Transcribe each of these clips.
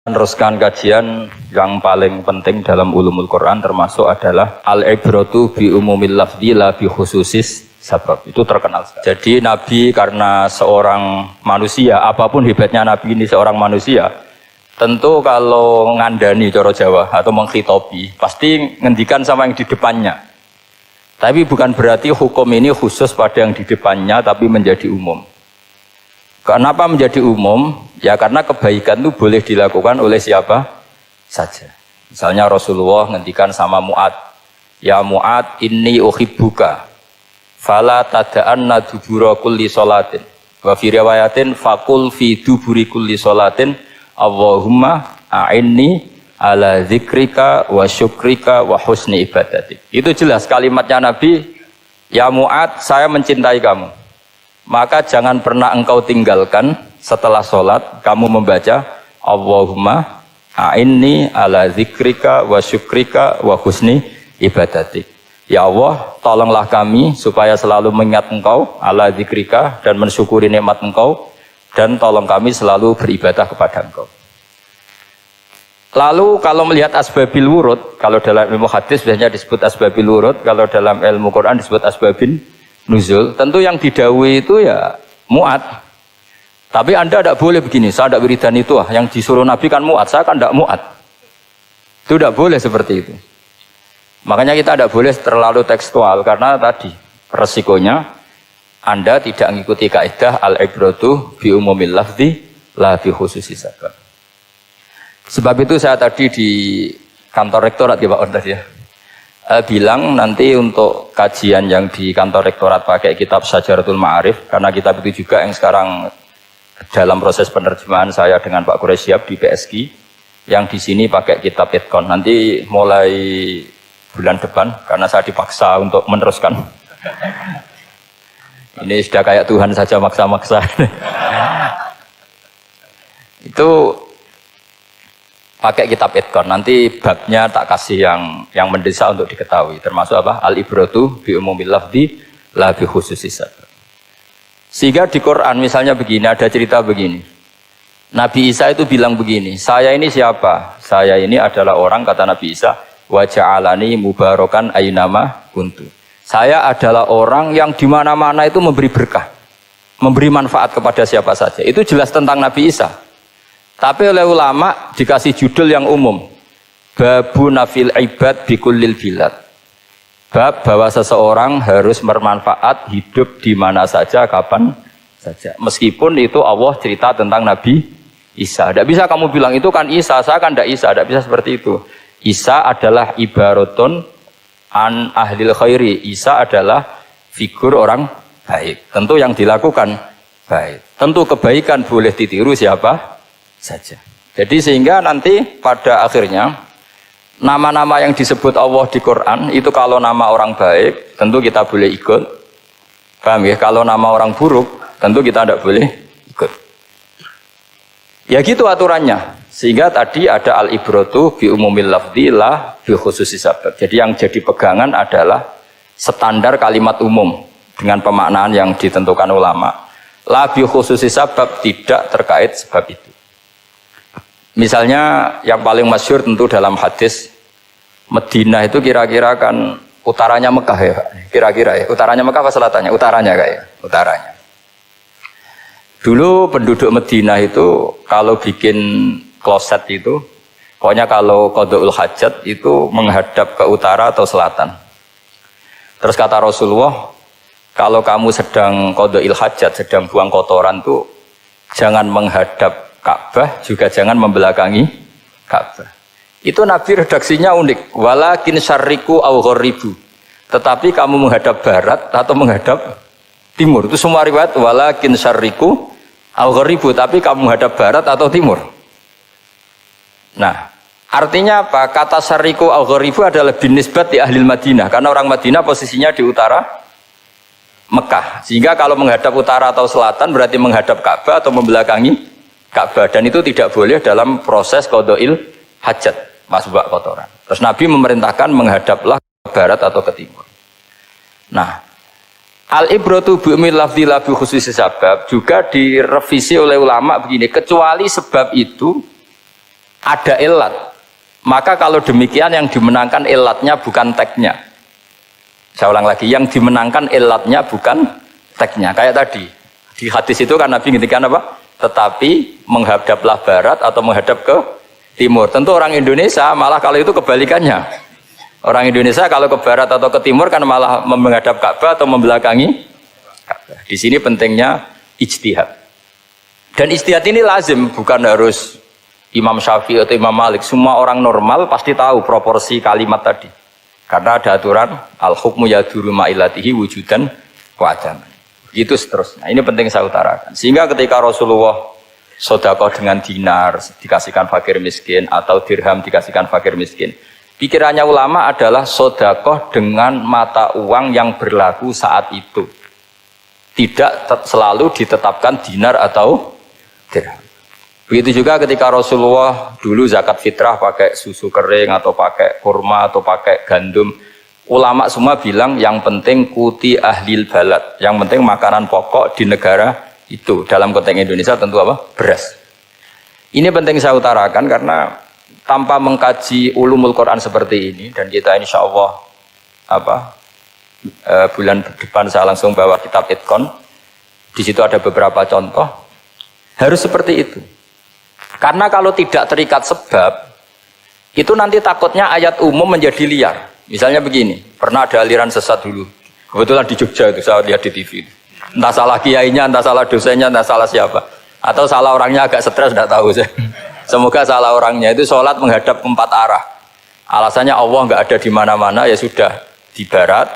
Meneruskan kajian yang paling penting dalam ulumul Quran termasuk adalah al-ibratu bi umumil lafzi la bi khususis sabab. Itu terkenal sekali. Jadi Nabi karena seorang manusia, apapun hebatnya Nabi ini seorang manusia, tentu kalau ngandani cara Jawa atau mengkhitobi pasti ngendikan sama yang di depannya. Tapi bukan berarti hukum ini khusus pada yang di depannya tapi menjadi umum. Kenapa menjadi umum? Ya karena kebaikan itu boleh dilakukan oleh siapa saja. Misalnya Rasulullah ngendikan sama Mu'ad, ya Mu'ad inni uhibbuka fala tada'anna dubura kulli sholatin wa fi riwayatin faqul fi duburi kulli sholatin Allahumma a'inni ala zikrika wa syukrika wa husni ibadatik. Itu jelas kalimatnya Nabi, ya Mu'ad saya mencintai kamu, maka jangan pernah engkau tinggalkan setelah sholat kamu membaca Allahumma a'inni ala zikrika wa syukrika wa husni ibadatik. Ya Allah, tolonglah kami supaya selalu mengingat engkau ala zikrika dan mensyukuri nikmat engkau, dan tolong kami selalu beribadah kepada engkau. Lalu kalau melihat asbabil wurud, kalau dalam ilmu hadis biasanya disebut asbabil wurud, kalau dalam ilmu Quran disebut asbabin nuzul, tentu yang didhawuhi itu ya Mu'ad. Tapi Anda tidak boleh begini, saya tidak wiridan itu, yang disuruh Nabi kan Mu'ad, saya kan tidak Mu'ad. Itu tidak boleh seperti itu. Makanya kita tidak boleh terlalu tekstual, karena tadi resikonya Anda tidak mengikuti kaidah al-ibratu bi umumil lafzi la bi khususi sabab. Sebab itu saya tadi di kantor rektorat ya Pak Ordas ya, bilang nanti untuk kajian yang di kantor rektorat pakai kitab Syajaratul Ma'arif, karena kitab itu juga yang sekarang dalam proses penerjemahan saya dengan Pak Quraisyab di PSG, yang di sini pakai kitab Itqan. Nanti mulai bulan depan, karena saya dipaksa untuk meneruskan. Ini sudah kayak Tuhan saja maksa-maksa. Itu pakai kitab Itqan. Nanti babnya tak kasih yang mendesak untuk diketahui. Termasuk apa? Al-ibratu bi umumil lafzi la bi khususi sabab. Sehingga di Quran misalnya begini, ada cerita begini. Nabi Isa itu bilang begini, saya ini siapa? Saya ini adalah orang, kata Nabi Isa, wa ja'alani mubarakan aynama kuntu. Saya adalah orang yang di mana-mana itu memberi berkah, memberi manfaat kepada siapa saja. Itu jelas tentang Nabi Isa. Tapi oleh ulama dikasih judul yang umum. Babu nafil ibad bikullil bilad. Bab bahwa seseorang harus bermanfaat hidup di mana saja, kapan saja. Meskipun itu Allah cerita tentang Nabi Isa. Tidak bisa kamu bilang itu kan Isa, saya kan tidak Isa. Tidak bisa seperti itu. Isa adalah ibaratun an ahlil khairi. Isa adalah figur orang baik. Tentu yang dilakukan baik. Tentu kebaikan boleh ditiru siapa saja. Jadi sehingga nanti pada akhirnya nama-nama yang disebut Allah di Quran itu kalau nama orang baik tentu kita boleh ikut. Paham ya? Kalau nama orang buruk tentu kita tidak boleh ikut. Ya gitu aturannya. Sehingga tadi ada al-ibratu bi umumil lafzi la bi khususi sabab. Jadi yang jadi pegangan adalah standar kalimat umum dengan pemaknaan yang ditentukan ulama. La bi khususi sabab, tidak terkait sebab itu. Misalnya yang paling masyhur tentu dalam hadis, Madinah itu kira-kira kan utaranya Mekah ya, kira-kira ya. Utaranya Mekah apa selatannya? Utaranya kayak, utaranya. Dulu penduduk Madinah itu kalau bikin kloset itu, pokoknya kalau qada'ul hajat itu menghadap ke utara atau selatan. Terus kata Rasulullah, kalau kamu sedang qada'il hajat, sedang buang kotoran tuh jangan menghadap Ka'bah, juga jangan membelakangi Ka'bah. Itu Nabi redaksinya unik. Walakin syarriku aw gharibu. Tetapi kamu menghadap barat atau menghadap timur. Itu semua riwayat walakin syarriku aw gharibu, tapi kamu menghadap barat atau timur. Nah, artinya apa? Kata syarriku aw gharibu adalah binisbat di ahli Madinah, karena orang Madinah posisinya di utara Mekah. Sehingga kalau menghadap utara atau selatan berarti menghadap Ka'bah atau membelakangi Ka'bah, dan itu tidak boleh dalam proses qada'il hajat, masbak kotoran. Terus Nabi memerintahkan menghadaplah ke barat atau ke timur. Nah, al-ibratu bi umumil lafzi la bi khususi sabab juga direvisi oleh ulama begini, kecuali sebab itu ada ilat. Maka kalau demikian yang dimenangkan ilatnya bukan teknya. Saya ulang lagi, yang dimenangkan ilatnya bukan teknya. Kayak tadi di hadis itu kan Nabi ngintikan apa? Tetapi menghadaplah barat atau menghadap ke timur. Tentu orang Indonesia malah kalau itu kebalikannya. Orang Indonesia kalau ke barat atau ke timur kan malah menghadap Ka'bah atau membelakangi Ka'bah. Di sini pentingnya ijtihad. Dan ijtihad ini lazim, bukan harus Imam Syafi'i atau Imam Malik. Semua orang normal pasti tahu proporsi kalimat tadi. Karena ada aturan al-hukmu yaduru ma'ilatihi wujudan wa adaman. Itu seterusnya. Ini penting saya utarakan. Sehingga ketika Rasulullah sedekah dengan dinar dikasihkan fakir miskin atau dirham dikasihkan fakir miskin, pikirannya ulama adalah sedekah dengan mata uang yang berlaku saat itu. Tidak selalu ditetapkan dinar atau dirham. Begitu juga ketika Rasulullah dulu zakat fitrah pakai susu kering atau pakai kurma atau pakai gandum. Ulama semua bilang yang penting kuti ahlil balad. Yang penting makanan pokok di negara itu. Dalam konteks Indonesia tentu apa? Beras. Ini penting saya utarakan karena tanpa mengkaji ulumul Quran seperti ini, dan kita insya Allah bulan depan saya langsung bawa kitab Itkon. Di situ ada beberapa contoh. Harus seperti itu. Karena kalau tidak terikat sebab, itu nanti takutnya ayat umum menjadi liar. Misalnya begini, pernah ada aliran sesat dulu. Kebetulan di Jogja itu saya lihat di TV. Entah salah kiainya, entah salah dosennya, entah salah siapa. Atau salah orangnya agak stres, tidak tahu saya. Semoga salah orangnya itu sholat menghadap ke 4 arah. Alasannya Allah nggak ada di mana-mana, ya sudah di barat.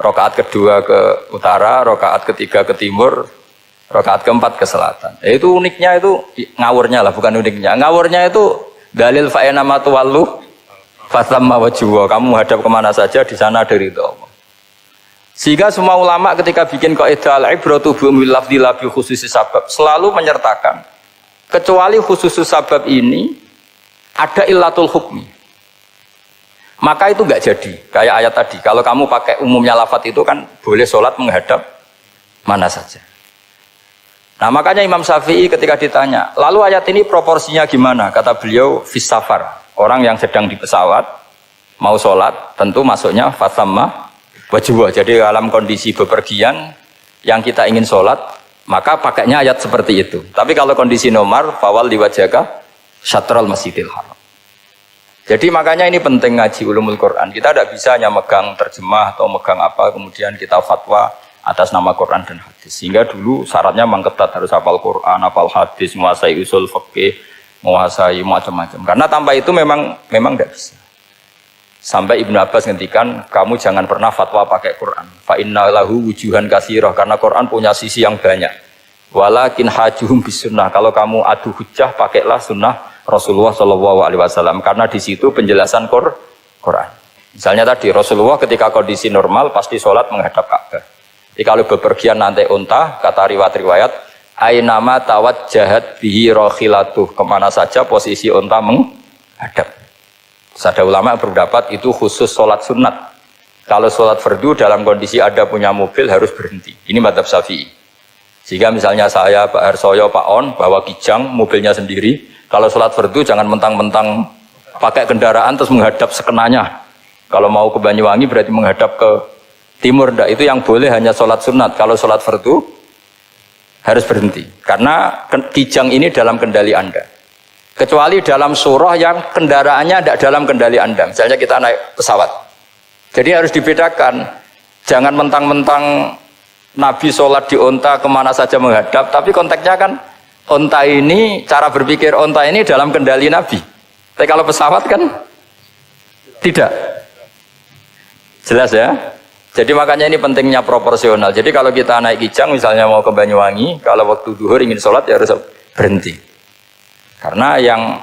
Rakaat kedua ke utara, rakaat ketiga ke timur, rakaat keempat ke selatan. Itu uniknya itu ngawurnya lah, bukan uniknya. Ngawurnya itu dalil fa'ina matuwallu fatamma wajhuwa. Kamu hadap kemana saja di sana ada ridho Allah. Sehingga semua ulama ketika bikin kaidah al-ibratu bil lafdzi la bi khususi sabab selalu menyertakan kecuali khususus sabab ini ada illatul hukmi. Maka itu enggak jadi. Kayak ayat tadi, kalau kamu pakai umumnya lafaz itu kan boleh sholat menghadap mana saja. Nah makanya Imam Syafi'i ketika ditanya, lalu ayat ini proporsinya gimana? Kata beliau, fis safar. Orang yang sedang di pesawat, mau sholat, tentu masuknya fatamma wajibah. Jadi dalam kondisi bepergian, yang kita ingin sholat, maka pakainya ayat seperti itu. Tapi kalau kondisi nomor, fawal liwajaka syatral masjidil haram. Jadi makanya ini penting ngaji ulumul Quran. Kita tidak bisa hanya megang terjemah atau megang apa, kemudian kita fatwa atas nama Quran dan hadis. Sehingga dulu syaratnya memang ketat, harus hafal Quran, hafal hadis, menguasai usul fikih, menguasai macam-macam. Karena tanpa itu memang tidak bisa. Sampai Ibnu Abbas ngendikan, kamu jangan pernah fatwa pakai Quran. Fa inna lahu wujuhan katsirah, karena Quran punya sisi yang banyak. Walakin hajuhum bis sunnah. Kalau kamu adu hujjah, pakailah sunnah Rasulullah SAW, karena di situ penjelasan Quran. Misalnya tadi Rasulullah ketika kondisi normal pasti sholat menghadap Ka'bah. Jadi kalau bepergian nanti unta, kata riwayat-riwayat, ainama tawajjahat bihi rakhilatuh, kemana saja posisi unta menghadap. Ada ulama berpendapat itu khusus sholat sunat. Kalau sholat fardu dalam kondisi ada punya mobil harus berhenti. Ini madzhab Syafi'i. Sehingga misalnya saya, Pak Harsoyo, Pak On, bawa kijang, mobilnya sendiri. Kalau sholat fardu jangan mentang-mentang pakai kendaraan terus menghadap sekenanya. Kalau mau ke Banyuwangi berarti menghadap ke timur, enggak. Itu yang boleh hanya sholat sunat. Kalau sholat fardu harus berhenti. Karena kijang ini dalam kendali Anda. Kecuali dalam surah yang kendaraannya tidak dalam kendali Anda. Misalnya kita naik pesawat. Jadi harus dibedakan. Jangan mentang-mentang Nabi sholat di onta kemana saja menghadap. Tapi konteksnya kan onta ini, cara berpikir onta ini dalam kendali Nabi. Tapi kalau pesawat kan tidak. Jelas ya? Jadi makanya ini pentingnya proporsional. Jadi kalau kita naik kijang misalnya mau ke Banyuwangi, kalau waktu duhur ingin sholat ya harus berhenti. Karena yang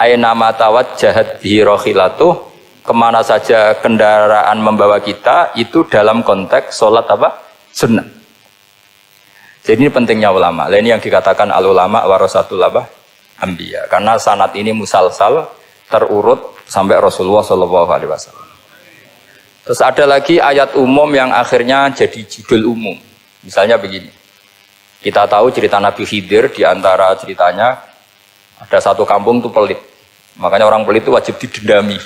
ainama tawajjahat bihi rakhilatuh, kemana saja kendaraan membawa kita, itu dalam konteks sholat apa? Sunnah. Jadi ini pentingnya ulama. Ini yang dikatakan al-ulama warasatul anbiya. Karena sanad ini musalsal, terurut sampai Rasulullah SAW. Terus ada lagi ayat umum yang akhirnya jadi judul umum. Misalnya begini. Kita tahu cerita Nabi Khidir, di antara ceritanya ada satu kampung itu pelit. Makanya orang pelit itu wajib didendami.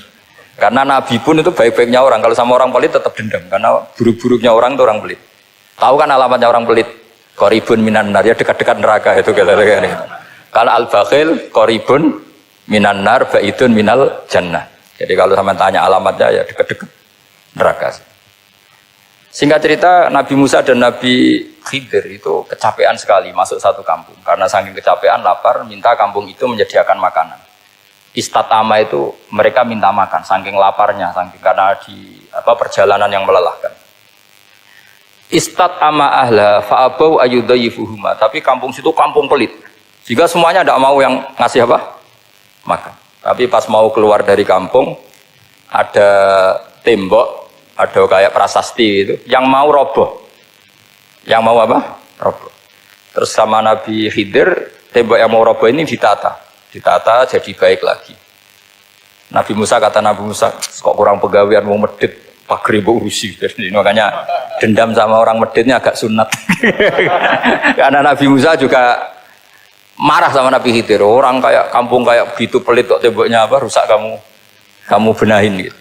Karena Nabi pun itu baik-baiknya orang. Kalau sama orang pelit tetap dendam. Karena buruk-buruknya orang itu orang pelit. Tahu kan alamatnya orang pelit? Qoribun minan nar, ya dekat-dekat neraka itu kata-kata. Kalau al-bakhil qoribun minan nar, ba'idun minal jannah. Jadi kalau sama tanya alamatnya ya dekat-dekat neraka. Singkat cerita, Nabi Musa dan Nabi Khidir itu kecapean sekali masuk satu kampung. Karena saking kecapean, lapar, minta kampung itu menyediakan makanan. Istatama itu mereka minta makan, saking laparnya, saking karena di perjalanan yang melelahkan. Istatama ahla fa'abau ayyudayifuhuma. Tapi kampung situ kampung pelit. Jika semuanya tidak mau yang ngasih apa? Makan. Tapi pas mau keluar dari kampung, ada tembok, ada kayak prasasti itu, yang mau roboh. Yang mau apa? Roboh. Terus sama Nabi Khidir, tembok yang mau roboh ini ditata jadi baik lagi. Nabi Musa kata Nabi Musa, kok kurang pegawaian mau medit, pagri mbok urusi. Jadi makanya dendam sama orang meditnya agak sunat. Karena Nabi Musa juga marah sama Nabi Khidir, orang kayak kampung kayak begitu pelit kok temboknya apa rusak kamu benahin gitu.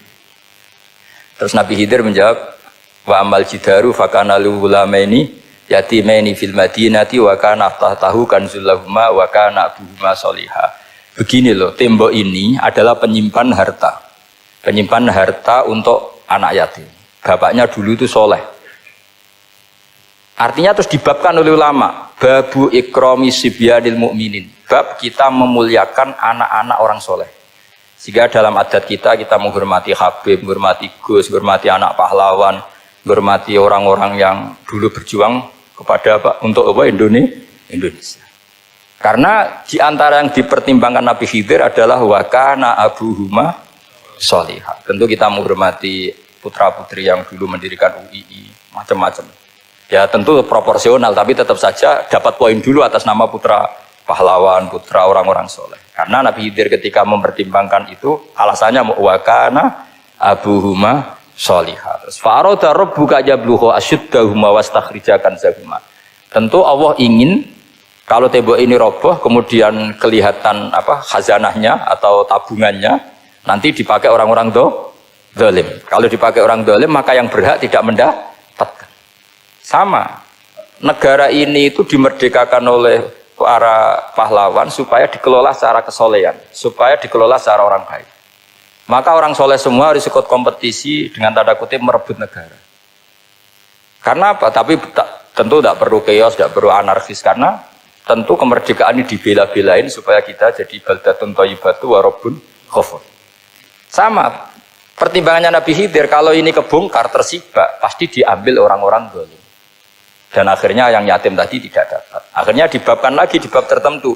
Terus Nabi Khidir menjawab, wa amal jidaru fakana lulamaini yatimaini fil madinati wa kana tahtahu kanzul lahuma wa kana abuhuma sholihah. Begini loh, tembok ini adalah penyimpan harta. Penyimpan harta untuk anak yatim. Bapaknya dulu itu soleh. Artinya terus dibabkan oleh ulama, babu ikrami sibyanil mu'minin. Bab kita memuliakan anak-anak orang soleh. Sehingga dalam adat kita menghormati Habib, menghormati Gus, menghormati anak pahlawan, menghormati orang-orang yang dulu berjuang kepada untuk Indonesia. Karena di antara yang dipertimbangkan Nabi Khidir adalah wakana abuhuma sholihah. Tentu kita menghormati putra-putri yang dulu mendirikan UII, macam-macam. Ya tentu proporsional, tapi tetap saja dapat poin dulu atas nama putra pahlawan, putra orang-orang soleh. Karena Nabi Khidir ketika mempertimbangkan itu, alasannya wakana abuhuma sholihah. Terus fa'arada rabbuka yablugha ashuddahuma wastakhrijakan zahuma. Tentu Allah ingin kalau tembok ini roboh, kemudian kelihatan khazanahnya atau tabungannya, nanti dipakai orang-orang zalim. Kalau dipakai orang zalim, maka yang berhak tidak mendapatkan. Sama, negara ini itu dimerdekakan oleh para pahlawan supaya dikelola secara kesolehan, supaya dikelola secara orang baik. Maka orang soleh semua harus ikut kompetisi dengan tanda kutip merebut negara. Karena apa? Tapi tentu tidak perlu chaos, tidak perlu anarkis, karena tentu kemerdekaan ini dibela-belain supaya kita jadi baldatun thayyibatu wa rabbun ghafur. Sama, pertimbangannya Nabi Khidir, kalau ini kebongkar tersibak, pasti diambil orang-orang zalim. Dan akhirnya yang yatim tadi tidak dapat. Akhirnya dibabkan lagi di bab tertentu.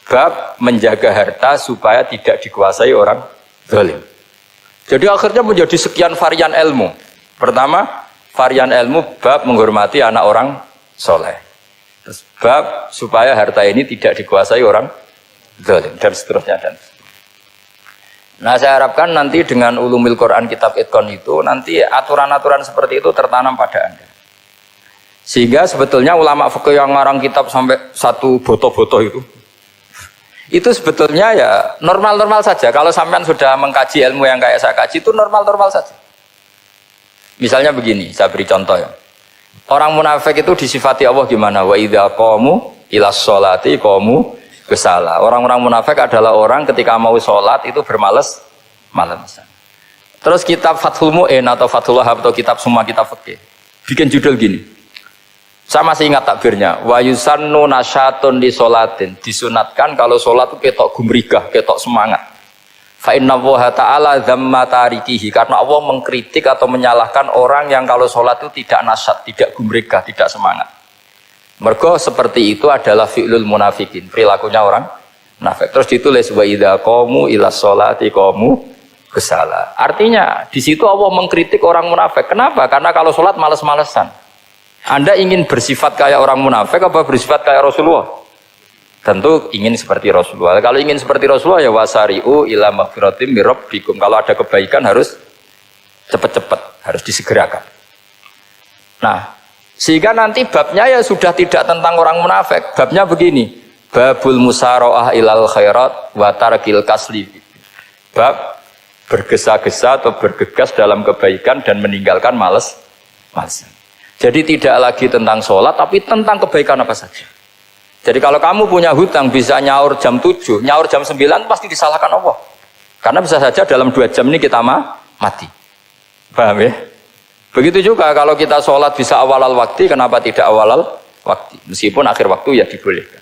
Bab menjaga harta supaya tidak dikuasai orang zalim. Jadi akhirnya menjadi sekian varian ilmu. Pertama, varian ilmu bab menghormati anak orang soleh. Terus bab supaya harta ini tidak dikuasai orang zalim dan seterusnya dan seterusnya. Nah saya harapkan nanti dengan ulumil Quran kitab Itqan itu nanti aturan-aturan seperti itu tertanam pada Anda. Sehingga sebetulnya ulama fikih yang ngarang kitab sampai satu boto-boto itu sebetulnya ya normal-normal saja. Kalau sampean sudah mengkaji ilmu yang kayak saya kaji itu normal-normal saja. Misalnya begini, saya beri contoh ya. Orang munafik itu disifati Allah gimana? Wa idza qamu ilas sholati qamu kusala. Orang-orang munafik adalah orang ketika mau sholat itu bermalas-malasan. Terus kitab Fathul Mu'in atau Fathul Wahab atau kitab semua kitab fikih bikin judul gini. Saya masih ingat takbirnya. Wa yusannu nasyatun li sholatin. Disunatkan kalau sholat itu ketok gumrigah, ketok semangat. Fa inna Allaha ta'ala dzamma tarikihi, karena Allah mengkritik atau menyalahkan orang yang kalau sholat itu tidak nasyat, tidak gumregah, tidak semangat. Mergo seperti itu adalah fi'lul munafikin, perilakunya orang munafik. Terus ditulis wa idza qamu ila sholati qamu kusala. Artinya di situ Allah mengkritik orang munafik. Kenapa? Karena kalau sholat malas-malesan. Anda ingin bersifat kayak orang munafik apa bersifat kayak Rasulullah? Tentu ingin seperti Rasulullah. Kalau ingin seperti Rasulullah ya wasari'u ila maghfiratim mir rabbikum. Kalau ada kebaikan harus cepat-cepat, harus disegerakan. Nah, sehingga nanti babnya ya sudah tidak tentang orang munafik. Babnya begini, babul musara'ah ilal khairat wa tarkil kasli Bab bergesa-gesa atau bergegas dalam kebaikan dan meninggalkan males. Jadi tidak lagi tentang sholat, tapi tentang kebaikan apa saja. Jadi kalau kamu punya hutang bisa nyaur jam 7, nyaur jam 9 pasti disalahkan Allah. Karena bisa saja dalam 2 jam ini kita mati. Paham ya? Begitu juga kalau kita sholat bisa awalal waktu, kenapa tidak awalal waktu? Meskipun akhir waktu ya dibolehkan.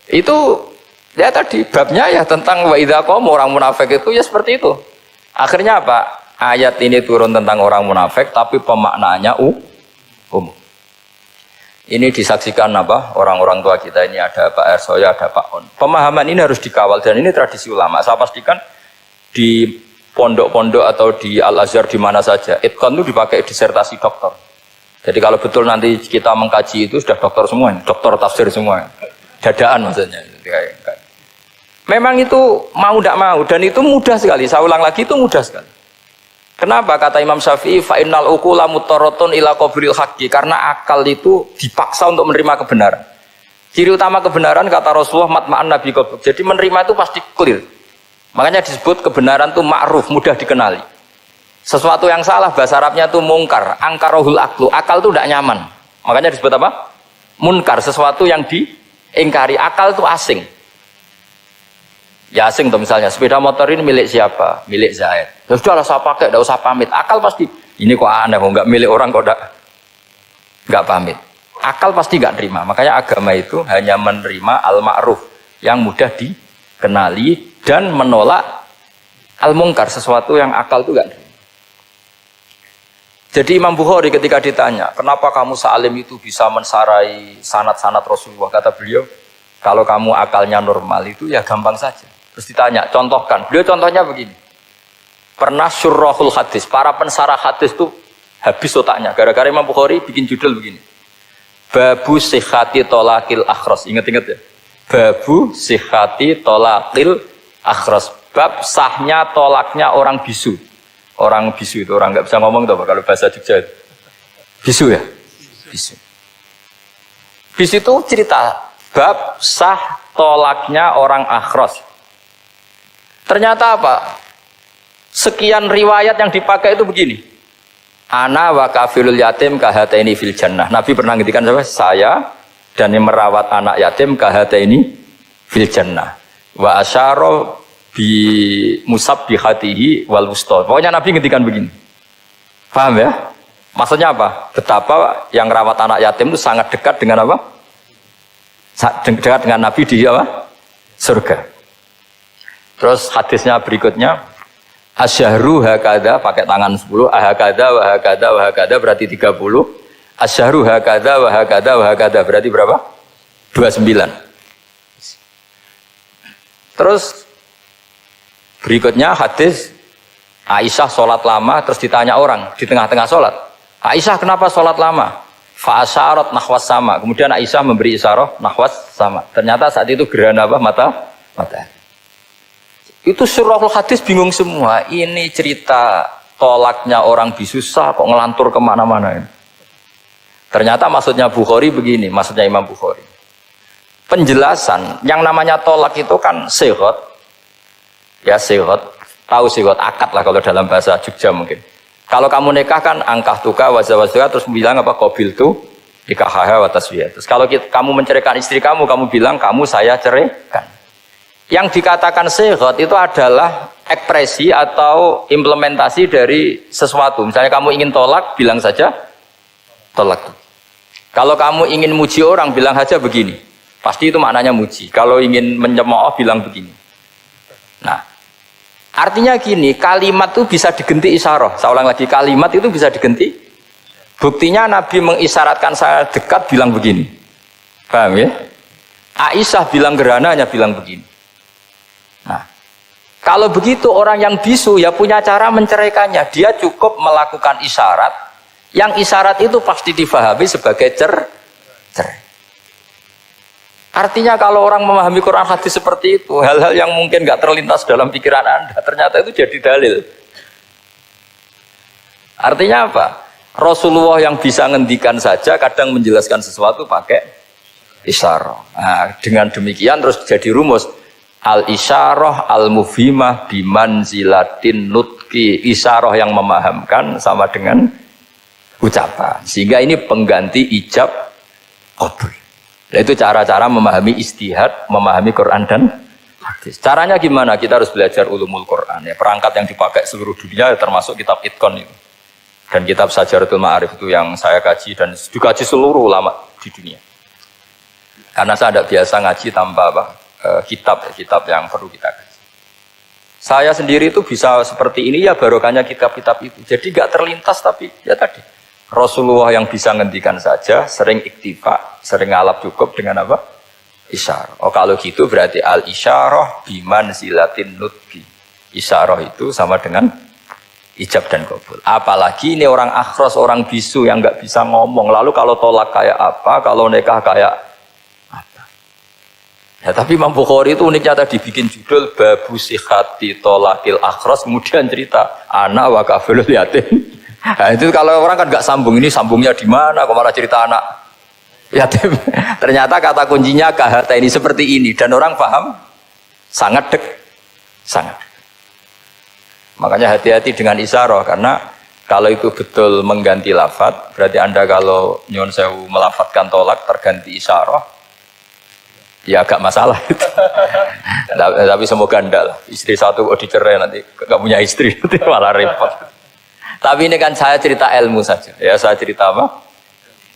Itu ya tadi babnya ya tentang wa idza qamu, orang munafik itu ya seperti itu. Akhirnya apa? Ayat ini turun tentang orang munafik tapi pemaknaannya umum. Ini disaksikan apa? Orang-orang tua kita ini ada Pak Ersoya, ada Pak On. Pemahaman ini harus dikawal dan ini tradisi ulama. Saya pastikan di pondok-pondok atau di Al-Azhar di mana saja, itqan itu dipakai disertasi doktor. Jadi kalau betul nanti kita mengkaji itu sudah doktor semua, doktor tafsir semua. Dadaan maksudnya. Memang itu mau tidak mau dan itu mudah sekali. Saya ulang lagi itu mudah sekali. Kenapa kata Imam Syafi'i fa innal uqula mutarratun ila qabril haqqi, karena akal itu dipaksa untuk menerima kebenaran. Ciri utama kebenaran kata Rasulullah matma'an nabi qabr. Jadi menerima itu pasti clear. Makanya disebut kebenaran itu ma'ruf, mudah dikenali. Sesuatu yang salah bahasa Arabnya itu mungkar, angkarohul aklu. Akal itu tidak nyaman. Makanya disebut apa? Munkar, sesuatu yang diingkari. Akal itu asing. Ya asing tuh misalnya sepeda motor ini milik siapa? Milik Zaid. Ya sudah lah saya pakai, tidak usah pamit. Akal pasti ini kok aneh, kok nggak milik orang kok nggak pamit. Akal pasti nggak terima. Makanya agama itu hanya menerima al-ma'ruf yang mudah dikenali dan menolak al-mungkar, sesuatu yang akal itu nggak terima. Jadi Imam Bukhari ketika ditanya, kenapa kamu sealim itu bisa mensarai sanad-sanad Rasulullah? Kata beliau, kalau kamu akalnya normal itu ya gampang saja. Terus ditanya, contohkan. Beliau contohnya begini. Pernah syurrahul hadis, para pensarah hadis itu habis otaknya. Gara-gara Imam Bukhari bikin judul begini. Babu sihhati tolakil akhras. Ingat-ingat ya. Babu sihhati tolakil akhras. Bab sahnya tolaknya orang bisu. Orang bisu itu orang nggak bisa ngomong tuh kalau bahasa Jogja. Bisu ya? Bisu. Bisu itu cerita bab sah tolaknya orang akhras. Ternyata apa? Sekian riwayat yang dipakai itu begini. Ana wa kafilul yatim kahataini fil jannah. Nabi pernah ngendikan saya dan yang merawat anak yatim kahataini fil jannah. Wa asyara bi musabbihatihi wal wusta. Pokoknya Nabi ngendikan begini. Paham ya? Maksudnya apa? Betapa yang rawat anak yatim itu sangat dekat dengan apa? Dekat dengan Nabi di apa? Surga. Terus hadisnya berikutnya, asyahru hakada pakai tangan 10, ahakada wa hakada wa hakada berarti 30. Asyahru hakada wa hakada wa hakada berarti berapa? 29. Terus berikutnya hadis Aisyah sholat lama, terus ditanya orang di tengah-tengah sholat, Aisyah kenapa sholat lama? Fa'asyarat nahwas sama. Kemudian Aisyah memberi isyarah nahwas sama. Ternyata saat itu gerhana apa? Mata. Itu surahul hadis bingung semua. Ini cerita tolaknya orang bisusah kok ngelantur kemana-mana ini. Ternyata maksudnya Bukhari begini, maksudnya Imam Bukhari. Penjelasan yang namanya tolak itu kan sihot. Ya sihot, tahu sihot akad lah kalau dalam bahasa Jogja mungkin. Kalau kamu nikah kan angkah tuka wazawazga terus bilang apa qabil tu nikahha wa taswiyah. Terus kalau kamu menceraikan istri kamu bilang kamu saya ceraikan. Yang dikatakan sihot itu adalah ekspresi atau implementasi dari sesuatu. Misalnya kamu ingin tolak, bilang saja tolak. Kalau kamu ingin muji orang, bilang saja begini. Pasti itu maknanya muji. Kalau ingin menyemooh, bilang begini. Nah, artinya gini, kalimat itu bisa diganti isyarah. Saya ulang lagi, kalimat itu bisa diganti. Buktinya Nabi mengisyaratkan saya dekat, bilang begini. Paham ya? Aisyah bilang gerhana, hanya bilang begini. Nah, kalau begitu orang yang bisu ya punya cara menceraikannya. Dia cukup melakukan isyarat. Yang isyarat itu pasti difahami sebagai cerai. Artinya kalau orang memahami Quran hadis seperti itu, hal-hal yang mungkin nggak terlintas dalam pikiran Anda, ternyata itu jadi dalil. Artinya apa? Rasulullah yang bisa ngendikan saja kadang menjelaskan sesuatu pakai isyarat. Nah, dengan demikian terus jadi rumus. Al-isyarah al-mufhimah bimanzilatin nutqi. Isyarah yang memahamkan sama dengan ucapan. Sehingga ini pengganti ijab qabul. Itu cara-cara memahami istihad, memahami Quran dan hadis. Caranya gimana? Kita harus belajar ulumul Quran. Ya, perangkat yang dipakai seluruh dunia termasuk kitab Itqan itu. Dan kitab Sajaratul Ma'arif itu yang saya kaji dan dikaji seluruh ulama di dunia. Karena saya tidak biasa ngaji tanpa kitab yang perlu kita kaji. Saya sendiri itu bisa seperti ini ya barokahnya kitab-kitab itu. Jadi gak terlintas tapi ya tadi. Rasulullah yang bisa ngendikan saja, sering iktifa, sering ngalap cukup dengan apa? Isyarah. Oh kalau gitu berarti al-isyarah bimanzilatin nutqi. Isyarah itu sama dengan ijab dan qabul. Apalagi ini orang akhros, orang bisu yang nggak bisa ngomong. Lalu kalau tolak kayak apa, kalau nikah kayak apa? Ya tapi Imam Bukhari itu uniknya tadi bikin judul Babu Sihati Tolakil Akhros, kemudian cerita anak wa kafilul yatim. Nah, itu kalau orang kan nggak sambung, ini sambungnya di mana? Kok malah cerita anak yatim? Ternyata kata kuncinya kahata ini seperti ini dan orang paham sangat sangat. Makanya hati-hati dengan isyarah karena kalau itu betul mengganti lafaz, berarti Anda kalau nyuwun sewu melafadzkan tolak terganti isyarah, ya agak masalah itu. Tapi semoga enggak lah. Istri satu kok dicerai nanti nggak punya istri nanti malah repot. Tapi ini kan saya cerita ilmu saja. Ya saya cerita apa?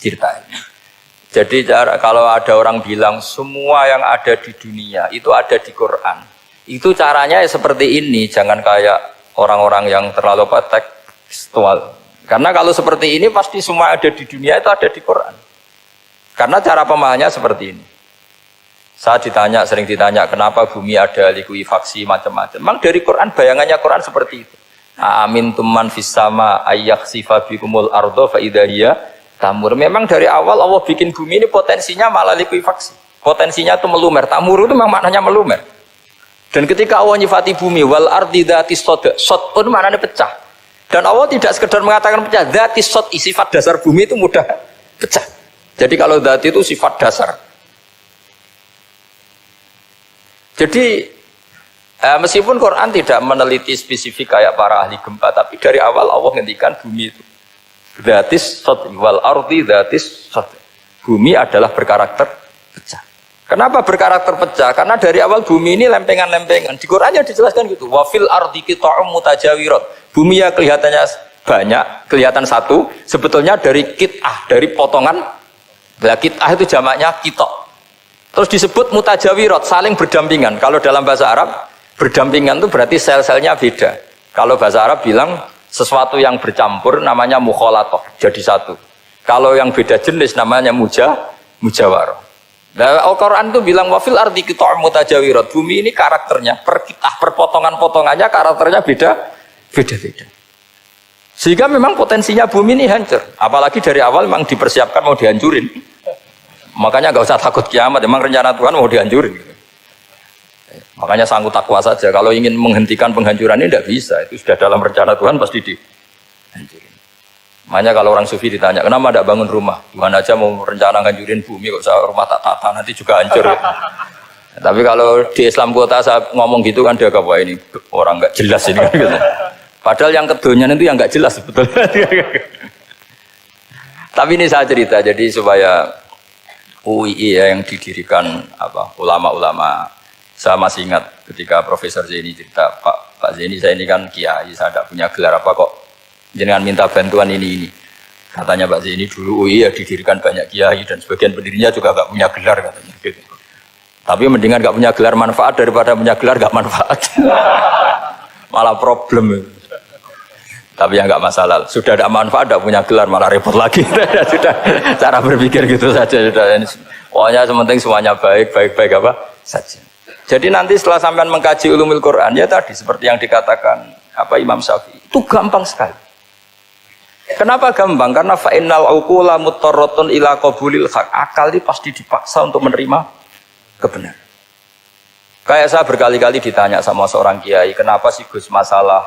Cerita ilmu. Jadi kalau ada orang bilang semua yang ada di dunia itu ada di Quran. Itu caranya ya seperti ini. Jangan kayak orang-orang yang terlalu tekstual. Karena kalau seperti ini pasti semua ada di dunia itu ada di Quran. Karena cara pemahamannya seperti ini. Saya sering ditanya kenapa bumi ada likuifaksi macam-macam. Memang dari Quran bayangannya Quran seperti itu. Amin tuman fis sama ayyakhsifa bikumul ardo fa idza hiya tamur. Memang dari awal Allah bikin bumi ini potensinya malah likuifaksi. Potensinya itu melumer. Tamur itu memang maknanya melumer. Dan ketika Allah nyifati bumi wal ardi dzatis sod, sod pun maknanya pecah. Dan Allah tidak sekedar mengatakan pecah, dzatis sod sifat dasar bumi itu mudah pecah. Jadi kalau dzat itu sifat dasar. Jadi meskipun Quran tidak meneliti spesifik kayak para ahli gempa, tapi dari awal Allah ngendikan bumi itu dzatis sod wal ardi dzatis sod. Bumi adalah berkarakter pecah. Kenapa berkarakter pecah? Karena dari awal bumi ini lempengan-lempengan. Di Qurannya dijelaskan gitu. Wa fil ardi qita'um mutajawirat. Bumi ya kelihatannya banyak, kelihatan satu, sebetulnya dari qit'ah, dari potongan. Lah qit'ah itu jamaknya qita'. Terus disebut mutajawirat, saling berdampingan. Kalau dalam bahasa Arab berdampingan itu berarti sel-selnya beda. Kalau bahasa Arab bilang sesuatu yang bercampur namanya mukhalatoh, jadi satu. Kalau yang beda jenis namanya mujawarah. Nah, Al-Quran itu bilang wafil ardi qita'um mutajawirat. Bumi ini karakternya per potongan-potongannya karakternya beda-beda. Sehingga memang potensinya bumi ini hancur. Apalagi dari awal memang dipersiapkan mau dihancurin. Makanya nggak usah takut kiamat. Memang rencana Tuhan mau dihancurin. Makanya sanggup takwa saja. Kalau ingin menghentikan penghancuran ini tidak bisa. Itu sudah dalam rencana Tuhan pasti dihancurin. Makanya kalau orang sufi ditanya, kenapa tidak bangun rumah? Tuhan aja mau rencana ngancurin bumi, kok saya rumah tak tata nanti juga hancur. Tapi kalau di Islam kota saya ngomong gitu kan dia wah ini orang nggak jelas ini kan gitu. Padahal yang kedonyan itu yang nggak jelas sebetulnya. Tapi ini saya cerita jadi supaya UII ya yang didirikan ulama-ulama. Saya masih ingat ketika Profesor Zaini cerita, Pak Zaini saya ini kan kiai, saya tidak punya gelar apa kok jangan minta bantuan ini. Katanya Pak Zaini dulu UI ya didirikan banyak kiai dan sebagian pendirinya juga nggak punya gelar katanya. Gitu. Tapi mendingan nggak punya gelar manfaat daripada punya gelar nggak manfaat. Malah problem. Tapi ya nggak masalah. Sudah ada manfaat, tidak punya gelar malah repot lagi. Sudah cara berpikir gitu saja. Sudah. Pokoknya sementing semuanya baik apa saja. Jadi nanti setelah sampean mengkaji ulumul Quran ya tadi seperti yang dikatakan Imam Syafi'i itu gampang sekali. Kenapa gampang? Karena fa'innal uqula muttarratun ila qabulil haq. Akal ini pasti dipaksa untuk menerima kebenaran. Kayak saya berkali-kali ditanya sama seorang kiai, kenapa sih Gus masalah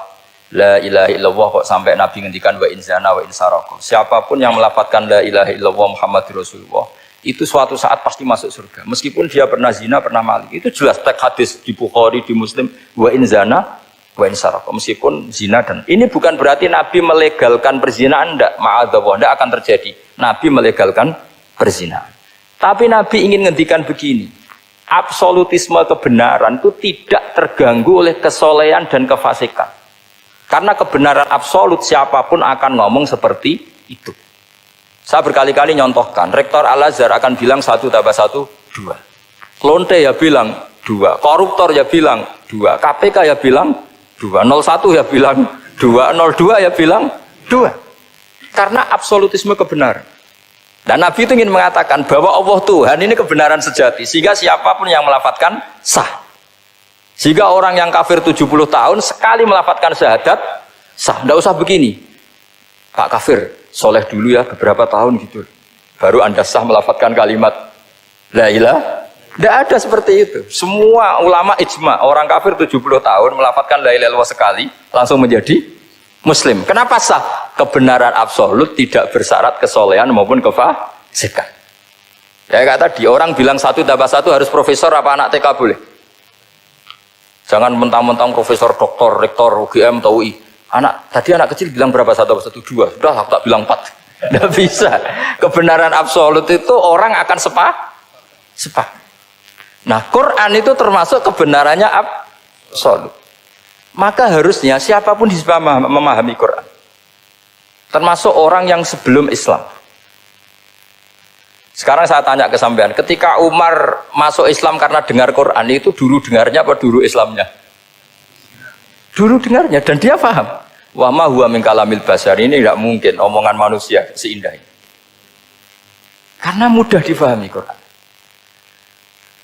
la ilaha illallah kok sampai Nabi ngendikan wa in zana wa in saraka. Siapapun yang melafadzkan la ilaha illallah Muhammadur Rasulullah itu suatu saat pasti masuk surga. Meskipun dia pernah zina, pernah maling. Itu jelas teks hadis di Bukhari, di Muslim, wa in zana wa in saraka. Meskipun zina dan ini bukan berarti Nabi melegalkan perzinahan, enggak, ma'adzallah, enggak akan terjadi. Nabi melegalkan perzinahan. Tapi Nabi ingin ngendikan begini, absolutisme kebenaran itu tidak terganggu oleh kesolehan dan kefasikan. Karena kebenaran absolut siapapun akan ngomong seperti itu. Saya berkali-kali nyontohkan, Rektor Al-Azhar akan bilang 1 tambah 1, 2. Klonte ya bilang 2, koruptor ya bilang 2, KPK ya bilang 2, 01 ya bilang 2, 02 ya bilang 2. Karena absolutisme kebenaran. Dan Nabi itu ingin mengatakan bahwa Allah Tuhan ini kebenaran sejati, sehingga siapapun yang melafadzkan sah. Sehingga orang yang kafir 70 tahun sekali melafadzkan syahadat sah. Tidak usah begini, Pak kafir soleh dulu ya beberapa tahun gitu, baru Anda sah melafadzkan kalimat la ilaha. Tidak ada seperti itu. Semua ulama ijma, orang kafir 70 tahun melafadzkan la ilaha illallah sekali langsung menjadi muslim. Kenapa sah? Kebenaran absolut tidak bersyarat kesolehan maupun kefasikan. Ya kata tadi, orang bilang 1 tambah 1 harus profesor apa anak TK boleh? Jangan mentang-mentang profesor, doktor, rektor, UGM, atau UI. Tadi anak kecil bilang berapa 1 tambah 1, 2. Sudah aku tak bilang 4. Tidak bisa. Kebenaran absolut itu orang akan sepak. Nah, Quran itu termasuk kebenarannya absolut. Maka harusnya siapapun bisa memahami Quran. Termasuk orang yang sebelum Islam. Sekarang saya tanya ke sampean, ketika Umar masuk Islam karena dengar Quran, itu dulu dengarnya apa dulu Islamnya? Dulu dengarnya, dan dia paham. Wa ma huwa min kalamil basar, ini tidak mungkin omongan manusia seindah ini. Karena mudah difahami Quran.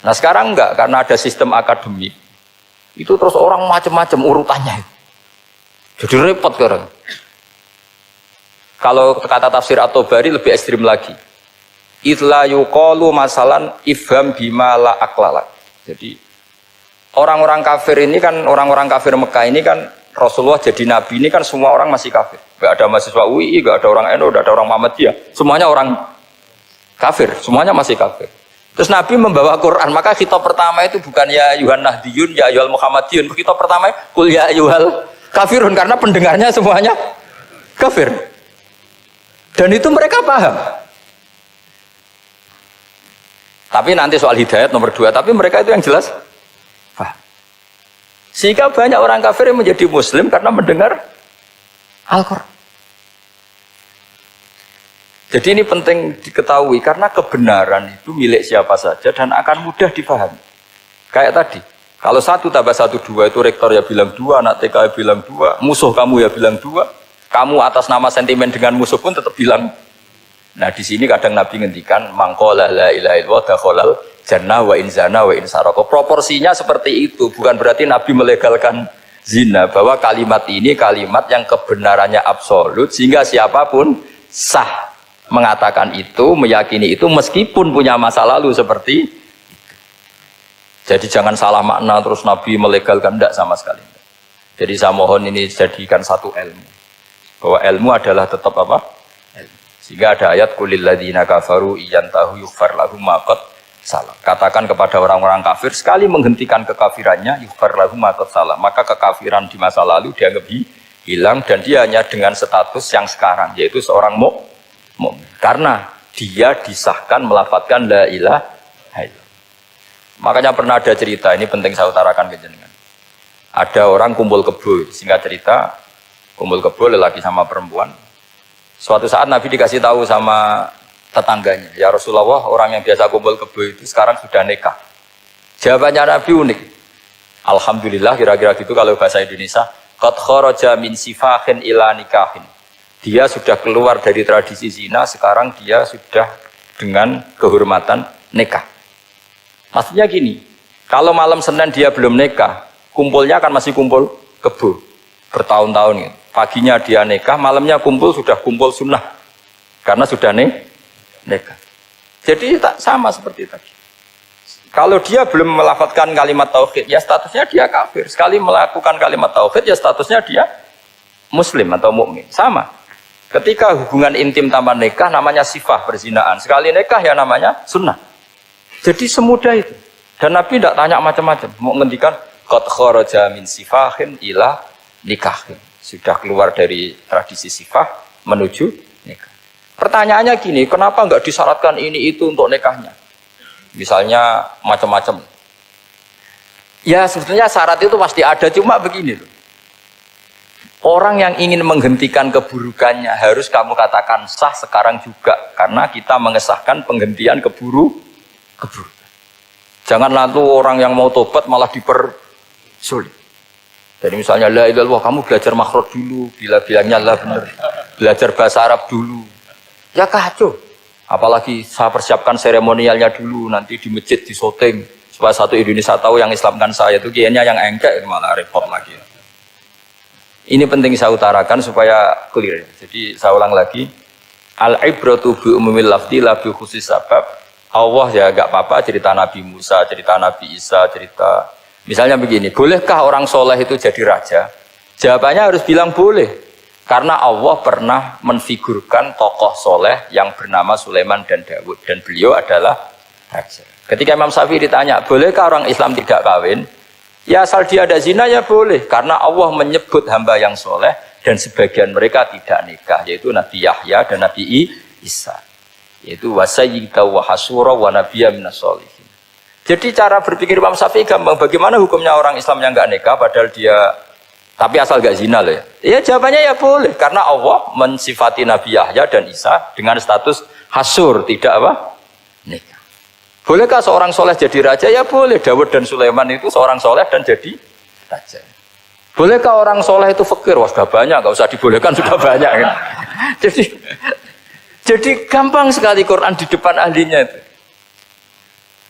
Nah sekarang enggak, karena ada sistem akademik. Itu terus orang macam-macam urutannya. Jadi repot sekarang. Kalau kata tafsir At-Tabari lebih ekstrim lagi. Itla yuqalu masalan ifham bima la aklala. Jadi orang-orang kafir ini kan, orang-orang kafir Mekah ini kan, Rasulullah jadi nabi ini kan semua orang masih kafir. Enggak ada mahasiswa UI, enggak ada orang NU, enggak ada orang Muhammadiyah. Semuanya orang kafir, semuanya masih kafir. Terus Nabi membawa Quran, maka khitab pertama itu bukan ya ayuhan nahdiyun, ya ayuhal muhammadiyun. Khitab pertama kul ya ayuhal kafirun, karena pendengarnya semuanya kafir. Dan itu mereka paham. Tapi nanti soal hidayat nomor 2, tapi mereka itu yang jelas paham. Sehingga banyak orang kafir yang menjadi muslim karena mendengar Al-Quran. Jadi ini penting diketahui karena kebenaran itu milik siapa saja dan akan mudah dipahami. Kayak tadi, kalau 1 tambah 1, 2 itu rektor ya bilang 2, anak TK ya bilang 2, musuh kamu ya bilang 2, kamu atas nama sentimen dengan musuh pun tetap bilang. Nah di sini kadang Nabi ngendikan mangqala la ilaha illallah dakhalal jannah wa in zana wa in saraka. Proporsinya seperti itu, bukan berarti Nabi melegalkan zina, bahwa kalimat ini kalimat yang kebenarannya absolut sehingga siapapun sah mengatakan itu, meyakini itu meskipun punya masa lalu seperti itu. Jadi jangan salah makna terus Nabi melegalkan, tidak sama sekali. Jadi saya mohon ini jadikan satu ilmu, bahwa ilmu adalah tetap apa? Ilmu. Sehingga ada ayat kulil ladzina kafaru iyantahu yughfar lahum ma qad salam. Katakan kepada orang-orang kafir, sekali menghentikan kekafirannya yughfar lahum ma qad salam, maka kekafiran di masa lalu dianggap hilang dan dia hanya dengan status yang sekarang, yaitu seorang mukmin. Karena dia disahkan melafadzkan la ilaha illallah. Makanya pernah ada cerita, ini penting saya utarakan ke jenengan. Ada orang kumpul kebo, singkat cerita, kumpul kebo lelaki sama perempuan. Suatu saat Nabi dikasih tahu sama tetangganya, ya Rasulullah, orang yang biasa kumpul kebo itu sekarang sudah nikah. Jawabannya Nabi unik. Alhamdulillah, kira-kira gitu kalau bahasa Indonesia, qad kharaja min sifahin ila nikahin. Dia sudah keluar dari tradisi zina, sekarang dia sudah dengan kehormatan nikah. Maksudnya gini, kalau malam Senin dia belum nikah, kumpulnya kan masih kumpul kebo bertahun-tahun gitu. Paginya dia nikah, malamnya kumpul sudah kumpul sunnah karena sudah nikah. Jadi tak sama seperti tadi. Kalau dia belum melafadzkan kalimat tauhid, ya statusnya dia kafir. Sekali melakukan kalimat tauhid, ya statusnya dia muslim atau mukmin. Sama. Ketika hubungan intim tanpa nikah namanya sifah perzinaan. Sekali nikah ya namanya sunnah. Jadi semudah itu. Dan Nabi tidak tanya macam-macam. Mau ngendikan qad kharaja min sifahin ila nikahin. Sudah keluar dari tradisi sifah menuju nikah. Pertanyaannya gini, kenapa enggak disyaratkan ini itu untuk nikahnya? Misalnya macam-macam. Ya sebetulnya syarat itu pasti ada, cuma begini loh. Orang yang ingin menghentikan keburukannya harus kamu katakan sah sekarang juga. Karena kita mengesahkan penghentian keburukan. Jangan lalu orang yang mau tobat malah dipersulit. Jadi misalnya la ilaha illallah, kamu belajar makhraj dulu, bila bilangnya la benar. Belajar bahasa Arab dulu. Ya kacau. Apalagi saya persiapkan seremonialnya dulu, nanti di masjid di syuting supaya satu Indonesia tahu yang Islamkan saya itu kayaknya yang engkek malah repot lagi. Ini penting saya utarakan supaya clear. Jadi saya ulang lagi, al-ibratu bi umumil lafzi la bi khusus sabab. Allah ya enggak apa-apa cerita Nabi Musa, cerita Nabi Isa, cerita misalnya begini, bolehkah orang soleh itu jadi raja? Jawabannya harus bilang boleh. Karena Allah pernah menfigurkan tokoh soleh yang bernama Sulaiman dan Daud. Dan beliau adalah raja. Ketika Imam Syafi'i ditanya, bolehkah orang Islam tidak kawin? Ya asal dia ada zina ya boleh. Karena Allah menyebut hamba yang soleh dan sebagian mereka tidak nikah. Yaitu Nabi Yahya dan Nabi Isa. Yaitu wasayyida wa hasura wa nabiyya minas sholihin. Jadi cara berpikir Imam Syafi'i gampang. Bagaimana hukumnya orang Islam yang enggak nikah padahal dia tapi asal enggak zina loh ya. Ya jawabannya ya boleh karena Allah mensifati Nabi Yahya dan Isa dengan status hasur, tidak apa? Nikah. Bolehkah seorang soleh jadi raja? Ya boleh. Daud dan Sulaiman itu seorang soleh dan jadi raja. Bolehkah orang soleh itu fakir? Wah sudah banyak, enggak usah dibolehkan sudah banyak. Kan? Jadi gampang sekali Quran di depan ahlinya itu.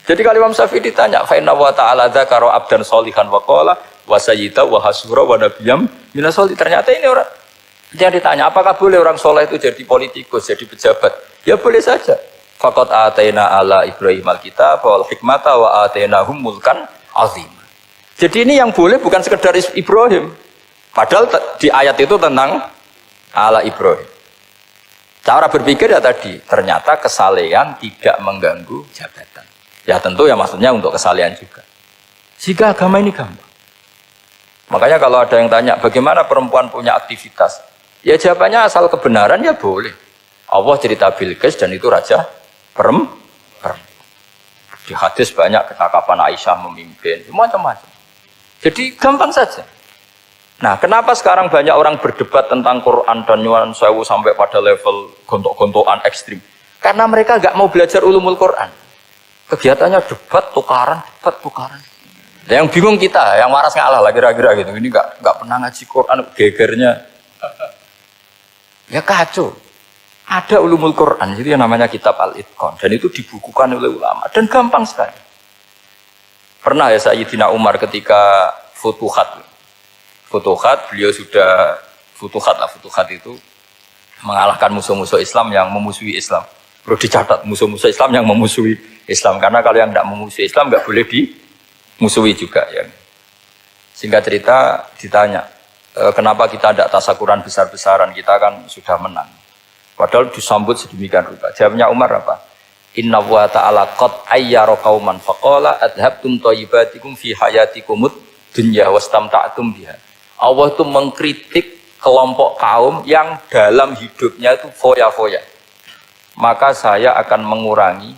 Jadi kalau Imam Syafi'i ditanya, fa inna wa ta'ala dzakara abdan sholihan wa qala wa sayyida wa hasura wa nabiyyam minas sholihin. Ternyata ini orang yang ditanya, apakah boleh orang soleh itu jadi politikus, jadi pejabat? Ya boleh saja. Faqad ataina ala Ibrahim al-kitab wal hikmata wa atainahum mulkan azim. Jadi ini yang boleh bukan sekedar Ibrahim. Padahal di ayat itu tentang ala Ibrahim. Cara berpikir ya tadi, ternyata kesalehan tidak mengganggu jabatan. Ya tentu ya maksudnya untuk kesalehan juga. Jika agama ini gampang. Makanya kalau ada yang tanya bagaimana perempuan punya aktivitas, ya jawabannya asal kebenaran ya boleh. Allah cerita Bilqis dan itu raja perempuan. Di hadis banyak kecakapan Aisyah memimpin, macam-macam. Jadi gampang saja. Nah, kenapa sekarang banyak orang berdebat tentang Quran dan nyuwun sewu sampai pada level gontok-gontokan ekstrim? Karena mereka nggak mau belajar ulumul Quran. Kegiatannya debat tukaran. Yang bingung kita, yang waras ngalah lah kira-kira gitu. Ini nggak pernah ngaji Quran, gegernya. Ya kacau. Ada ulumul Quran, itu yang namanya kitab Al-Itqan. Dan itu dibukukan oleh ulama. Dan gampang sekali. Pernah ya Sayyidina Umar ketika Futuhat, beliau sudah Futuhat itu mengalahkan musuh-musuh Islam yang memusuhi Islam. Perlu dicatat, musuh-musuh Islam yang memusuhi Islam. Karena kalau yang tidak memusuhi Islam nggak boleh dimusuhi juga. Ya. Singkat cerita ditanya, kenapa kita tidak tasakuran besar-besaran, kita kan sudah menang. Padahal disambut sedemikian rupa. Jawabnya Umar apa? Inna wa ta'ala qad ayyara qauman faqala adhabtum thayyibatikum fi hayatikumud dunya wastamta'tum biha. Allah itu mengkritik kelompok kaum yang dalam hidupnya itu foya-foya. Maka saya akan mengurangi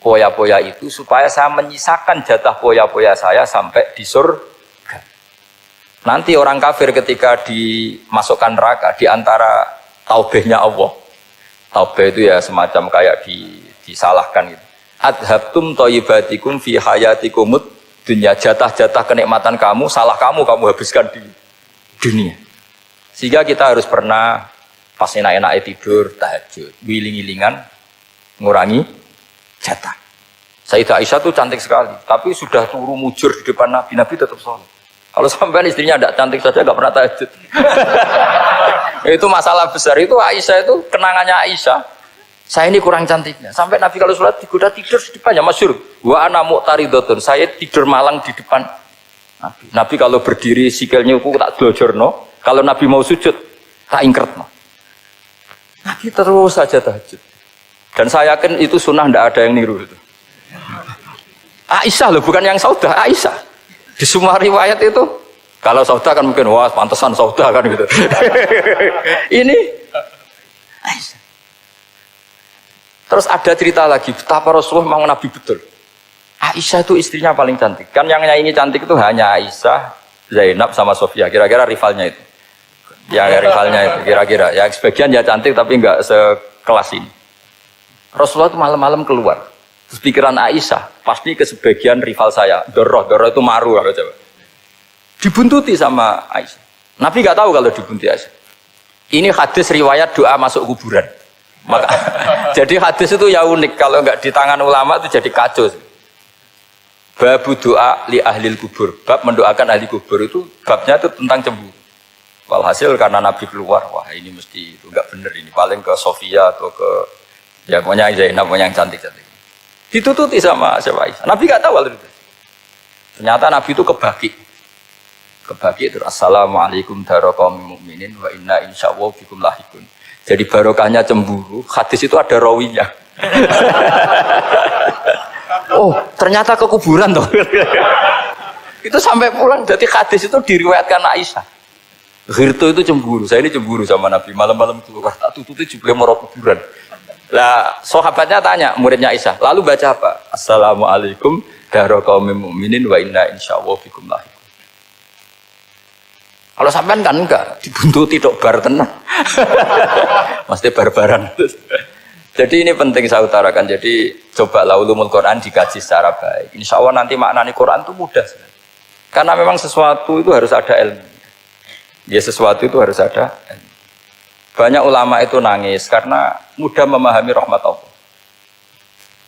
foya-foya itu supaya saya menyisakan jatah foya-foya saya sampai di surga. Nanti orang kafir ketika dimasukkan neraka di antara taubehnya Allah. Taubeh itu ya semacam kayak disalahkan gitu. Adhabtum thayyibatikum fi hayatikumud dunya, jatah-jatah kenikmatan kamu, salah kamu habiskan di dunia. Sehingga kita harus pernah pas enak-enak tidur, tahajud, wiling-wilingan, ngurangi jatah. Sayyidah Aisyah tuh cantik sekali, tapi sudah turu mujur di depan Nabi tetap sholat. Kalau sampai istrinya tidak cantik saja, nggak pernah tahajud. Itu masalah besar. Itu Aisyah itu kenangannya Aisyah. Saya ini kurang cantiknya. Sampai Nabi kalau sholat digoda tidur di depannya, masyhur. Wa ana mu'taridotun. Saya tidur malang di depan Nabi. Nabi kalau berdiri sikilnya aku tak dojorno. Kalau Nabi mau sujud tak ingkretno. Nabi terus saja tahajud. Dan saya yakin itu sunnah, tidak ada yang niru itu. Aisyah loh, bukan yang Saudah, Aisyah. Di semua riwayat itu, kalau Saudah kan mungkin, wah pantesan Saudah kan gitu. Ini Aisyah. Terus ada cerita lagi, betapa Rasulullah memang Nabi betul. Aisyah itu istrinya paling cantik. Kan yang nyanyi cantik itu hanya Aisyah, Zainab sama Sofia. Kira-kira rivalnya itu. Ya rivalnya itu, kira-kira. Ya sebagian ya cantik tapi enggak sekelas ini. Rasulullah itu malam-malam keluar. Terus pikiran Aisyah, pasti ke sebagian rival saya. Doroh itu maru. Coba. Dibuntuti sama Aisyah. Nabi enggak tahu kalau dibuntuti Aisyah. Ini hadis riwayat doa masuk kuburan. Maka, jadi hadis itu ya unik. Kalau enggak di tangan ulama itu jadi kacau. Babu doa li ahlil kubur. Bab mendoakan ahli kubur itu babnya itu tentang cemburu. Walhasil karena Nabi keluar, wah ini mesti itu enggak benar ini. Paling ke Sofia atau ke ya pokoknya Zainab, pokoknya yang cantik-cantik. Ditututi sama siapa Aisyah. Nabi enggak tahu hal itu. Ternyata Nabi itu kebaki. Kebaki itu assalamualaikum daraqaumil mukminin wa inna insyaallah bikum lahikun. Jadi barokahnya cemburu, hadis itu ada rawinya. Oh, ternyata ke kuburan toh. Itu sampai pulang, jadi hadis itu diriwayatkan Aisyah. Ghirtu itu cemburu, saya ini cemburu sama Nabi. Malam-malam keluar, tak tututi juga mau kuburan. Lah, sahabatnya tanya, muridnya Aisyah, lalu baca apa? Assalamualaikum daraqaumil mukminin wa inna insyaallah bikum lahikun. Kalau sampean kan enggak, dibuntuti tok bar tenang. Mesti barbaran. Jadi ini penting saya utarakan. Jadi coba ulumul Quran dikaji secara baik. Insya Allah nanti maknani Quran itu mudah. Karena memang sesuatu itu harus ada ilmu. Ya sesuatu itu harus ada ilmu. Banyak ulama itu nangis karena mudah memahami rahmat Allah.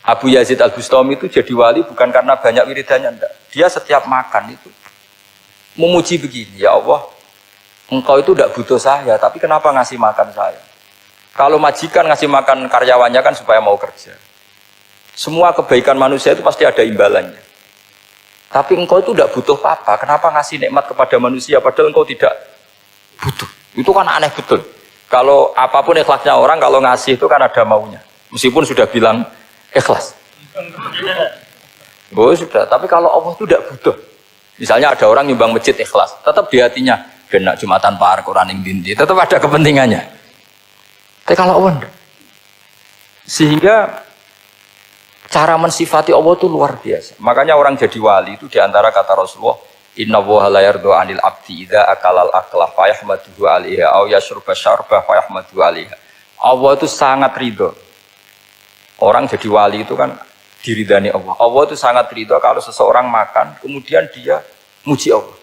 Abu Yazid Al-Bustami itu jadi wali bukan karena banyak wiridannya, enggak. Dia setiap makan itu memuji begini, ya Allah, Engkau itu tidak butuh saya, tapi kenapa ngasih makan saya? Kalau majikan ngasih makan karyawannya kan supaya mau kerja. Semua kebaikan manusia itu pasti ada imbalannya. Tapi engkau itu tidak butuh apa-apa, kenapa ngasih nikmat kepada manusia padahal engkau tidak butuh? Itu kan aneh betul. Kalau apapun ikhlasnya orang, kalau ngasih itu kan ada maunya. Meskipun sudah bilang ikhlas. Oh sudah, tapi kalau Allah itu tidak butuh. Misalnya ada orang nyumbang masjid ikhlas, tetap di hatinya kena Jumatan Pak Quran yang dinti, tetap ada kepentingannya. Tapi kalau Allah, sehingga cara mensifati Allah itu luar biasa. Makanya orang jadi wali itu diantara kata Rasulullah, Inna woha la yardu anil abdi idha akalal akla fayahmaduhu alaiha au yashrubah syarbah fayahmaduhu alaiha. Allah itu sangat ridho. Orang jadi wali itu kan diridani Allah. Allah itu sangat ridho kalau seseorang makan, kemudian dia muji Allah.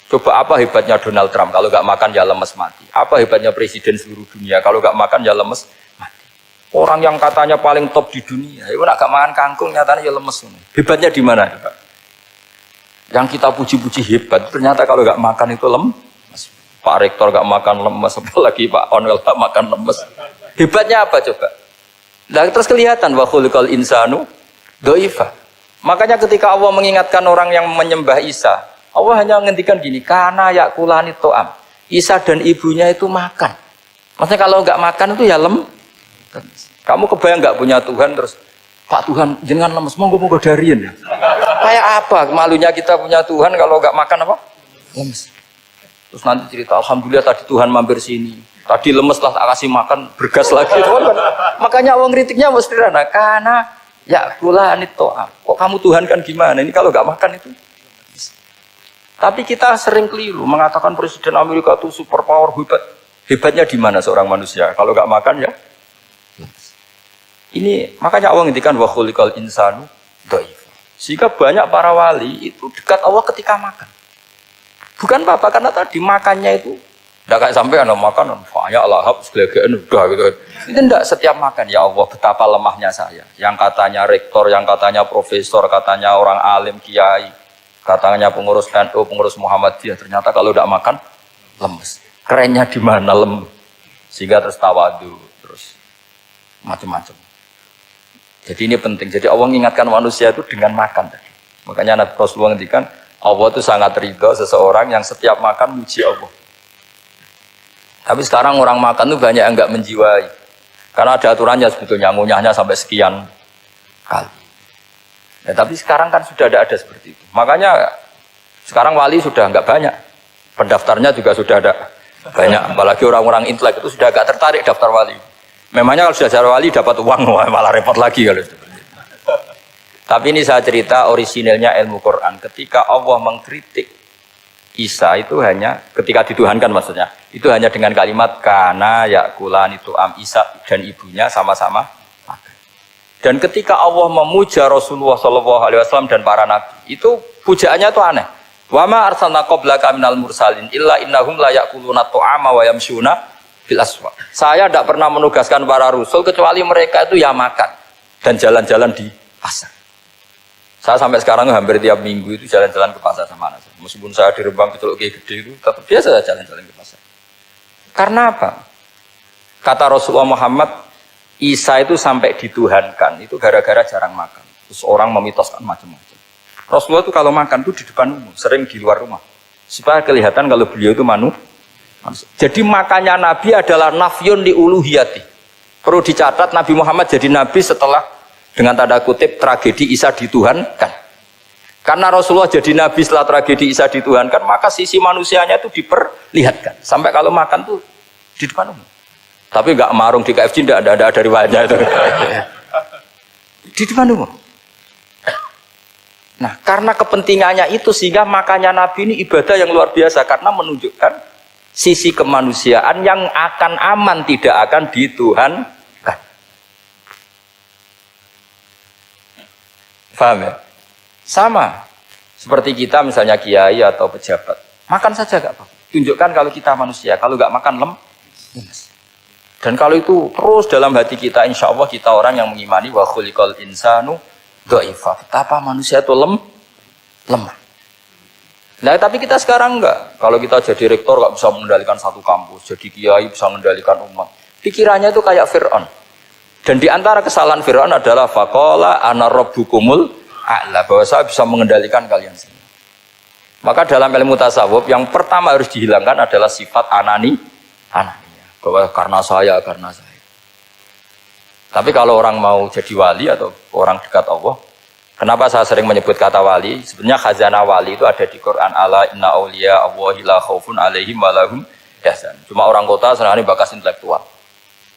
Coba apa hebatnya Donald Trump, kalau nggak makan ya lemes mati. Apa hebatnya presiden seluruh dunia, kalau nggak makan ya lemes mati. Orang yang katanya paling top di dunia, itu nggak makan kangkung, nyatanya ya lemes. Hebatnya di mana? Yang kita puji-puji hebat, ternyata kalau nggak makan itu lemes. Pak Rektor nggak makan lemes, apalagi Pak Onwel nggak makan lemes. Hebatnya apa coba? Nah, terus kelihatan wa khuliqal insanu dhaifa. Makanya ketika Allah mengingatkan orang yang menyembah Isa, Allah hanya menghentikan gini, karena yakulani to'am. Isa dan ibunya itu makan. Maksudnya kalau nggak makan itu ya lemes. Kamu kebayang nggak punya Tuhan terus, Pak Tuhan jangan lemes, monggo dariin ya. Kayak apa malunya kita punya Tuhan kalau nggak makan apa? Lemes. Terus nanti cerita, alhamdulillah tadi Tuhan mampir sini. Tadi lemes lah tak kasih makan, bergas lagi. Makanya Allah kritiknya mesti sederhana, karena yakulani to'am. Kok kamu Tuhan kan gimana? Ini kalau nggak makan itu. Tapi kita sering keliru mengatakan Presiden Amerika itu super power hebat. Hebatnya di mana seorang manusia? Kalau nggak makan ya. Ini makanya Allah ngendikan wa khuliqal insanu dhaif. Sehingga banyak para wali itu dekat Allah ketika makan. Bukan apa karena tadi makannya itu enggak kayak sampai ana makanan banyak lahap segala-galanya udah gitu. Itu enggak setiap makan ya Allah betapa lemahnya saya. Yang katanya rektor, yang katanya profesor, katanya orang alim kiai. Katanya pengurus NU, pengurus Muhammadiyah, ternyata kalau tidak makan, lemes. Kerennya di mana lemes? Sehingga terus tawadu, terus macam-macam. Jadi ini penting. Jadi Allah mengingatkan manusia itu dengan makan. Makanya Nabi Rasulullah ngendikan, Allah itu sangat ridho seseorang yang setiap makan muji Allah. Tapi sekarang orang makan tuh banyak yang nggak menjiwai. Karena ada aturannya sebetulnya, ngunyahnya sampai sekian kali. Ya, tapi sekarang kan sudah ada seperti itu. Makanya sekarang wali sudah nggak banyak. Pendaftarnya juga sudah ada banyak. Apalagi orang-orang intelek itu sudah agak tertarik daftar wali. Memangnya kalau sudah jadi wali dapat uang, malah repot lagi kalau seperti itu. Tapi ini saya cerita orisinilnya ilmu Quran. Ketika Allah mengkritik Isa itu hanya ketika dituhankan maksudnya itu hanya dengan kalimat kana yakulan itu Isa dan ibunya sama-sama makan. Dan ketika Allah memuja Rasulullah SAW dan para nabi itu pujaannya itu aneh. Wa ma arsalna qablaka minal mursalin illa innahum la yakuluna ta'ama wa yamshuna fil aswaq. Saya tidak pernah menugaskan para rasul kecuali mereka itu ya makan dan jalan-jalan di pasar. Saya sampai sekarang hampir tiap minggu itu jalan-jalan ke pasar sama anak saya. Meskipun saya di Rembang Betul gede itu, tetap biasa saya jalan-jalan ke pasar. Karena apa? Kata Rasulullah Muhammad, Isa itu sampai dituhankan, itu gara-gara jarang makan. Terus orang memitoskan macam-macam. Rasulullah itu kalau makan itu di depan umum, sering di luar rumah. Supaya kelihatan kalau beliau itu manusia. Jadi makannya Nabi adalah nafyun li uluhiyati. Perlu dicatat Nabi Muhammad jadi Nabi setelah dengan tanda kutip tragedi Isa dituhankan. Karena Rasulullah jadi Nabi setelah tragedi Isa dituhankan, maka sisi manusianya itu diperlihatkan. Sampai kalau makan tuh di depan umum. Tapi nggak marung di KFC, tidak ada riwayatnya itu. Di depan umum. Nah, karena kepentingannya itu sehingga makannya Nabi ini ibadah yang luar biasa karena menunjukkan sisi kemanusiaan yang akan aman, tidak akan dituhankan. Paham ya? Sama seperti kita misalnya kiai atau pejabat, makan saja gak apa-apa. Tunjukkan kalau kita manusia, kalau gak makan lemes. Dan kalau itu terus dalam hati kita, insya Allah kita orang yang mengimani wa khuliqal insanu dha'ifa. Betapa manusia itu lemah. Nah tapi kita sekarang enggak. Kalau kita jadi rektor gak bisa mengendalikan satu kampus, jadi kiai bisa mengendalikan umat. Pikirannya itu kayak Fir'aun. Dan di antara kesalahan Fir'aun adalah faqala ana rabbukumul a'la, bahwa saya bisa mengendalikan kalian semua. Maka dalam ilmu tasawuf yang pertama harus dihilangkan adalah sifat anania, bahwa karena saya. Tapi kalau orang mau jadi wali atau orang dekat Allah, kenapa saya sering menyebut kata wali? Sebenarnya khazanah wali itu ada di Quran, ala inna awliya Allahi la khaufun alaihim wa lahum yahzan. Cuma orang kota senangnya bakas intelektual.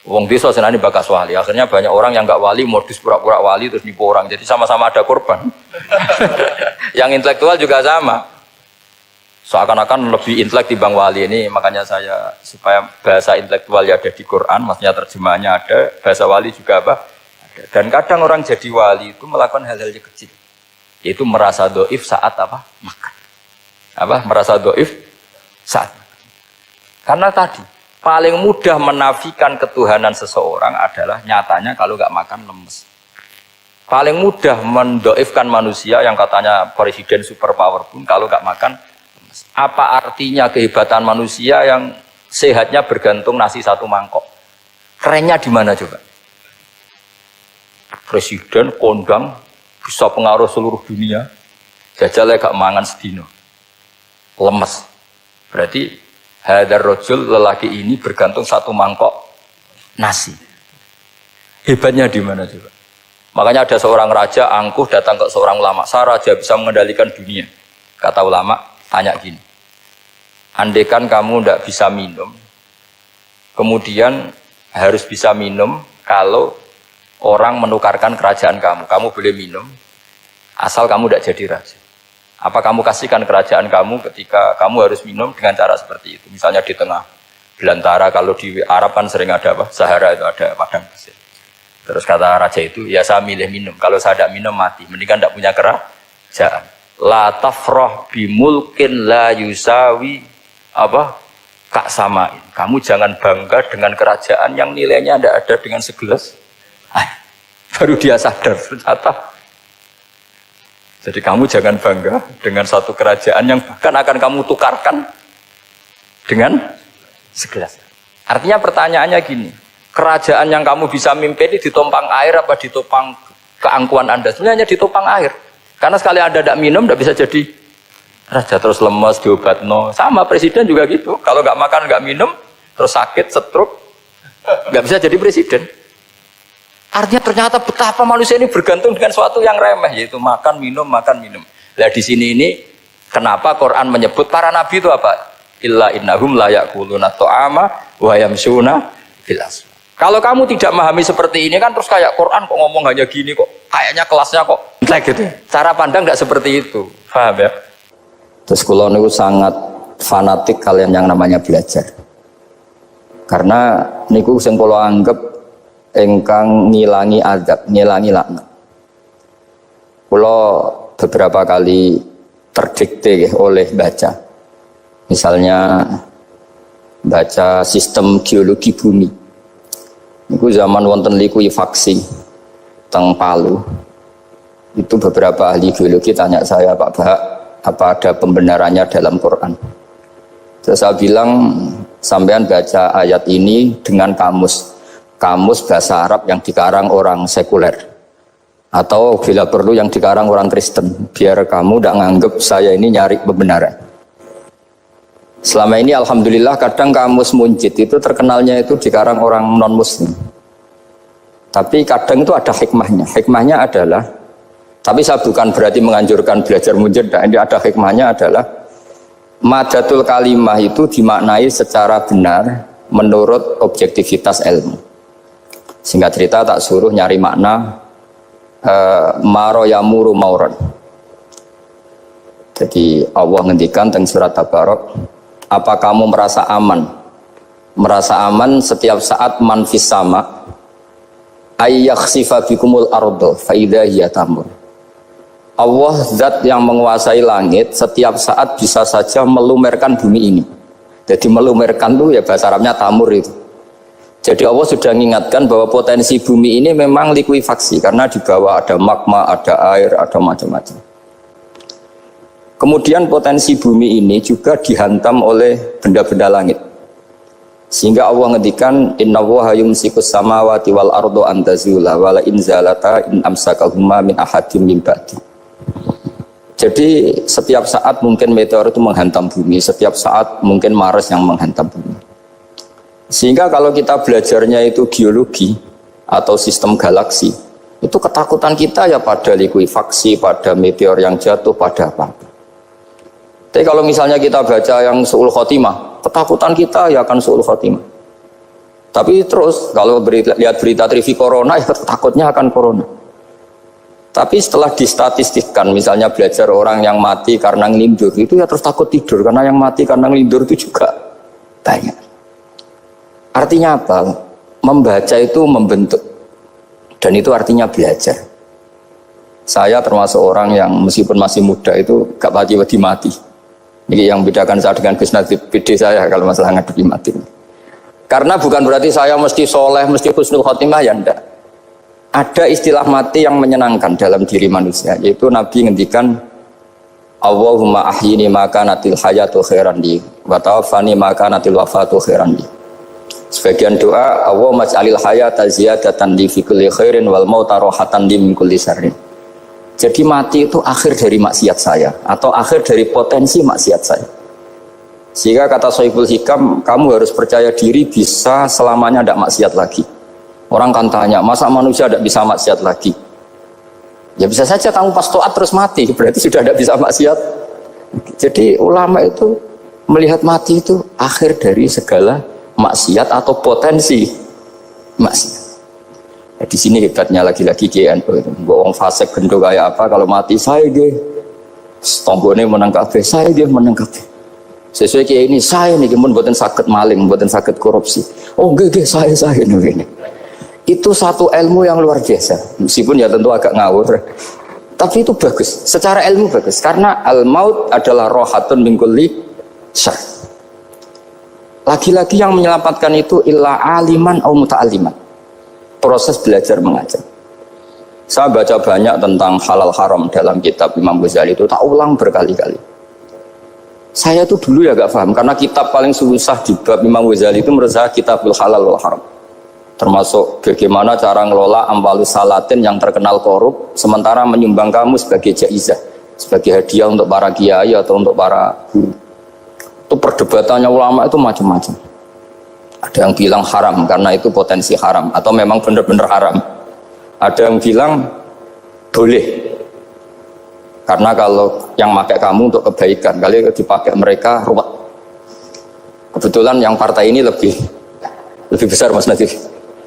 Wong desa senani bakas wali. Akhirnya banyak orang yang enggak wali modus pura-pura wali terus nipu orang. Jadi sama-sama ada korban. Yang intelektual juga sama. Seakan-akan lebih intelek dibanding wali ini. Makanya saya supaya bahasa intelektual ya ada di Quran, maksudnya terjemahannya ada, bahasa wali juga apa? Ada. Dan kadang orang jadi wali itu melakukan hal-hal yang kecil. Yaitu merasa doif saat apa? Makan. Merasa doif saat makan. Karena tadi paling mudah menafikan ketuhanan seseorang adalah nyatanya kalau nggak makan lemes. Paling mudah mendoifkan manusia yang katanya presiden superpower pun kalau nggak makan lemes. Apa artinya kehebatan manusia yang sehatnya bergantung nasi satu mangkok? Kerennya di mana coba? Presiden kondang bisa pengaruh seluruh dunia. Jajalnya gak mangan sedino. Lemes. Berarti hadar rojul lelaki ini bergantung satu mangkok nasi. Hebatnya di mana coba? Makanya ada seorang raja angkuh datang ke seorang ulama. Saya raja bisa mengendalikan dunia. Kata ulama, tanya gini. Andaikan kamu tidak bisa minum, kemudian harus bisa minum kalau orang menukarkan kerajaan kamu. Kamu boleh minum, asal kamu tidak jadi raja. Apa kamu kasihkan kerajaan kamu ketika kamu harus minum dengan cara seperti itu? Misalnya di tengah belantara, kalau di Arab kan sering ada apa? Sahara itu ada padang pasir. Terus kata raja itu, ya saya milih minum. Kalau saya tidak minum mati. Mendingan tidak punya kerajaan. La tafrah bimulkin la yusawi kak samain. Kamu jangan bangga dengan kerajaan yang nilainya tidak ada dengan segelas. Baru dia sadar ternyata. Jadi kamu jangan bangga dengan satu kerajaan yang bahkan akan kamu tukarkan dengan segelas. Artinya pertanyaannya gini, kerajaan yang kamu bisa mimpin ditumpang air apa ditopang keangkuhan Anda? Sebenarnya hanya ditopang air. Karena sekali Anda tidak minum, tidak bisa jadi raja. Terus lemes, diobat, no. Sama presiden juga gitu. Kalau nggak makan, nggak minum, terus sakit, stroke, nggak bisa jadi presiden. Artinya ternyata betapa manusia ini bergantung dengan sesuatu yang remeh, yaitu makan, minum, makan, minum. Nah di sini ini kenapa Quran menyebut para nabi itu apa? Illa innahum la ya'kuluna ta'ama wa yamshuna fil aswaq. Kalau kamu tidak memahami seperti ini kan terus kayak Quran kok ngomong hanya gini kok, kayaknya kelasnya kok like gitu. Cara pandang nggak seperti itu, paham ya? Terus kula niku sangat fanatik kalian yang namanya belajar. Karena niku sing kula anggap engkang ngilangi adab, ngilangi laknat. Kula beberapa kali terdikte oleh baca. Misalnya baca sistem geologi bumi. Niku zaman wonten likuifaksi teng Palu. Itu beberapa ahli geologi tanya saya, Pak Bahak, apa ada pembenarannya dalam Quran? Terus saya bilang, sampean baca ayat ini dengan kamus bahasa Arab yang dikarang orang sekuler, atau bila perlu yang dikarang orang Kristen, biar kamu tidak nganggep saya ini nyari pembenaran. Selama ini alhamdulillah kadang kamus Munjid itu terkenalnya itu dikarang orang non muslim, tapi kadang itu ada hikmahnya. Hikmahnya adalah, tapi saya bukan berarti menganjurkan belajar Munjid, ini ada hikmahnya adalah madatul kalimah itu dimaknai secara benar menurut objektivitas ilmu. Singkat cerita tak suruh nyari makna maro yamuru mauron. Jadi Allah ngendikan teng surat Tabarok, apa kamu merasa aman? Merasa aman setiap saat manfis sama ayyakhsifa bikumul ardo fa idza hiya tamur. Allah zat yang menguasai langit setiap saat bisa saja melumerkan bumi ini. Jadi melumerkan itu ya bahasa Arabnya tamur itu. Jadi Allah sudah mengingatkan bahwa potensi bumi ini memang likuifaksi karena di bawah ada magma, ada air, ada macam-macam. Kemudian potensi bumi ini juga dihantam oleh benda-benda langit. Sehingga Allah ngendikan innallaha yumsikus samawati wal ardo an tazula wala in zalata in amsakahuma min ahadim min ba'di. Jadi setiap saat mungkin meteor itu menghantam bumi, setiap saat mungkin Mars yang menghantam bumi. Sehingga kalau kita belajarnya itu geologi atau sistem galaksi, itu ketakutan kita ya pada likuifaksi, pada meteor yang jatuh, pada apa. Tapi kalau misalnya kita baca yang su'ul khotimah, ketakutan kita ya akan su'ul khotimah. Tapi terus kalau lihat berita TV corona, ya takutnya akan corona. Tapi setelah distatistikkan, misalnya belajar orang yang mati karena ngelindur, itu ya terus takut tidur, karena yang mati karena ngelindur itu juga banyak. Artinya apa? Membaca itu membentuk, dan itu artinya belajar. Saya termasuk orang yang meskipun masih muda itu gak pati-pati mati. Ini yang bedakan saya dengan Gus Nadir PD saya kalau masalah ngadepi mati. Karena bukan berarti saya mesti soleh, mesti husnul khotimah, ya enggak. Ada istilah mati yang menyenangkan dalam diri manusia, yaitu Nabi ngendikan Allahumma ahyini maka natil hayatu khairan li wa tawaffani maka natil wafatu khairan li. Sebagian doa Allahumma ij'alil hayata ziyadatan li fi kulli khairin wal mauta rohatan li min kulli syarrin. Jadi mati itu akhir dari maksiat saya atau akhir dari potensi maksiat saya. Sehingga kata Sohibul Hikam, kamu harus percaya diri bisa selamanya tidak maksiat lagi. Orang kan tanya, masa manusia tidak bisa maksiat lagi? Ya bisa saja kamu pas toat terus mati, berarti sudah tidak bisa maksiat. Jadi ulama itu melihat mati itu akhir dari segala maksiat atau potensi maksiat. Ya, di sini hebatnya lagi-lagi GNU itu. Wong fasik gendo kayak apa kalau mati saya ge tombone menang kabeh, saya ge menang kabeh. Sesuai kayak ini saya nih mun mboten saged maling, mboten saged korupsi. Oh nggih saya ini. Itu satu ilmu yang luar biasa. Meskipun ya tentu agak ngawur. Tapi itu bagus. Secara ilmu bagus karena al-maut adalah rohatun min kulli syarr. Lagi-lagi yang menyelamatkan itu illa aliman atau muta'aliman. Proses belajar mengajar. Saya baca banyak tentang halal haram dalam kitab Imam Ghazali itu, tak ulang berkali-kali. Saya tuh dulu ya gak paham, karena kitab paling susah di bab Imam Ghazali itu menurut saya kitabul halal wal haram. Termasuk bagaimana cara ngelola amwalus salatin yang terkenal korup, sementara menyumbang kamu sebagai jaizah, sebagai hadiah untuk para kiai atau untuk para guru. Itu perdebatannya ulama itu macam-macam. Ada yang bilang haram karena itu potensi haram atau memang benar-benar haram. Ada yang bilang boleh karena kalau yang pakai kamu untuk kebaikan, kali dipakai mereka ruwet. Kebetulan yang partai ini lebih besar Mas Nadif.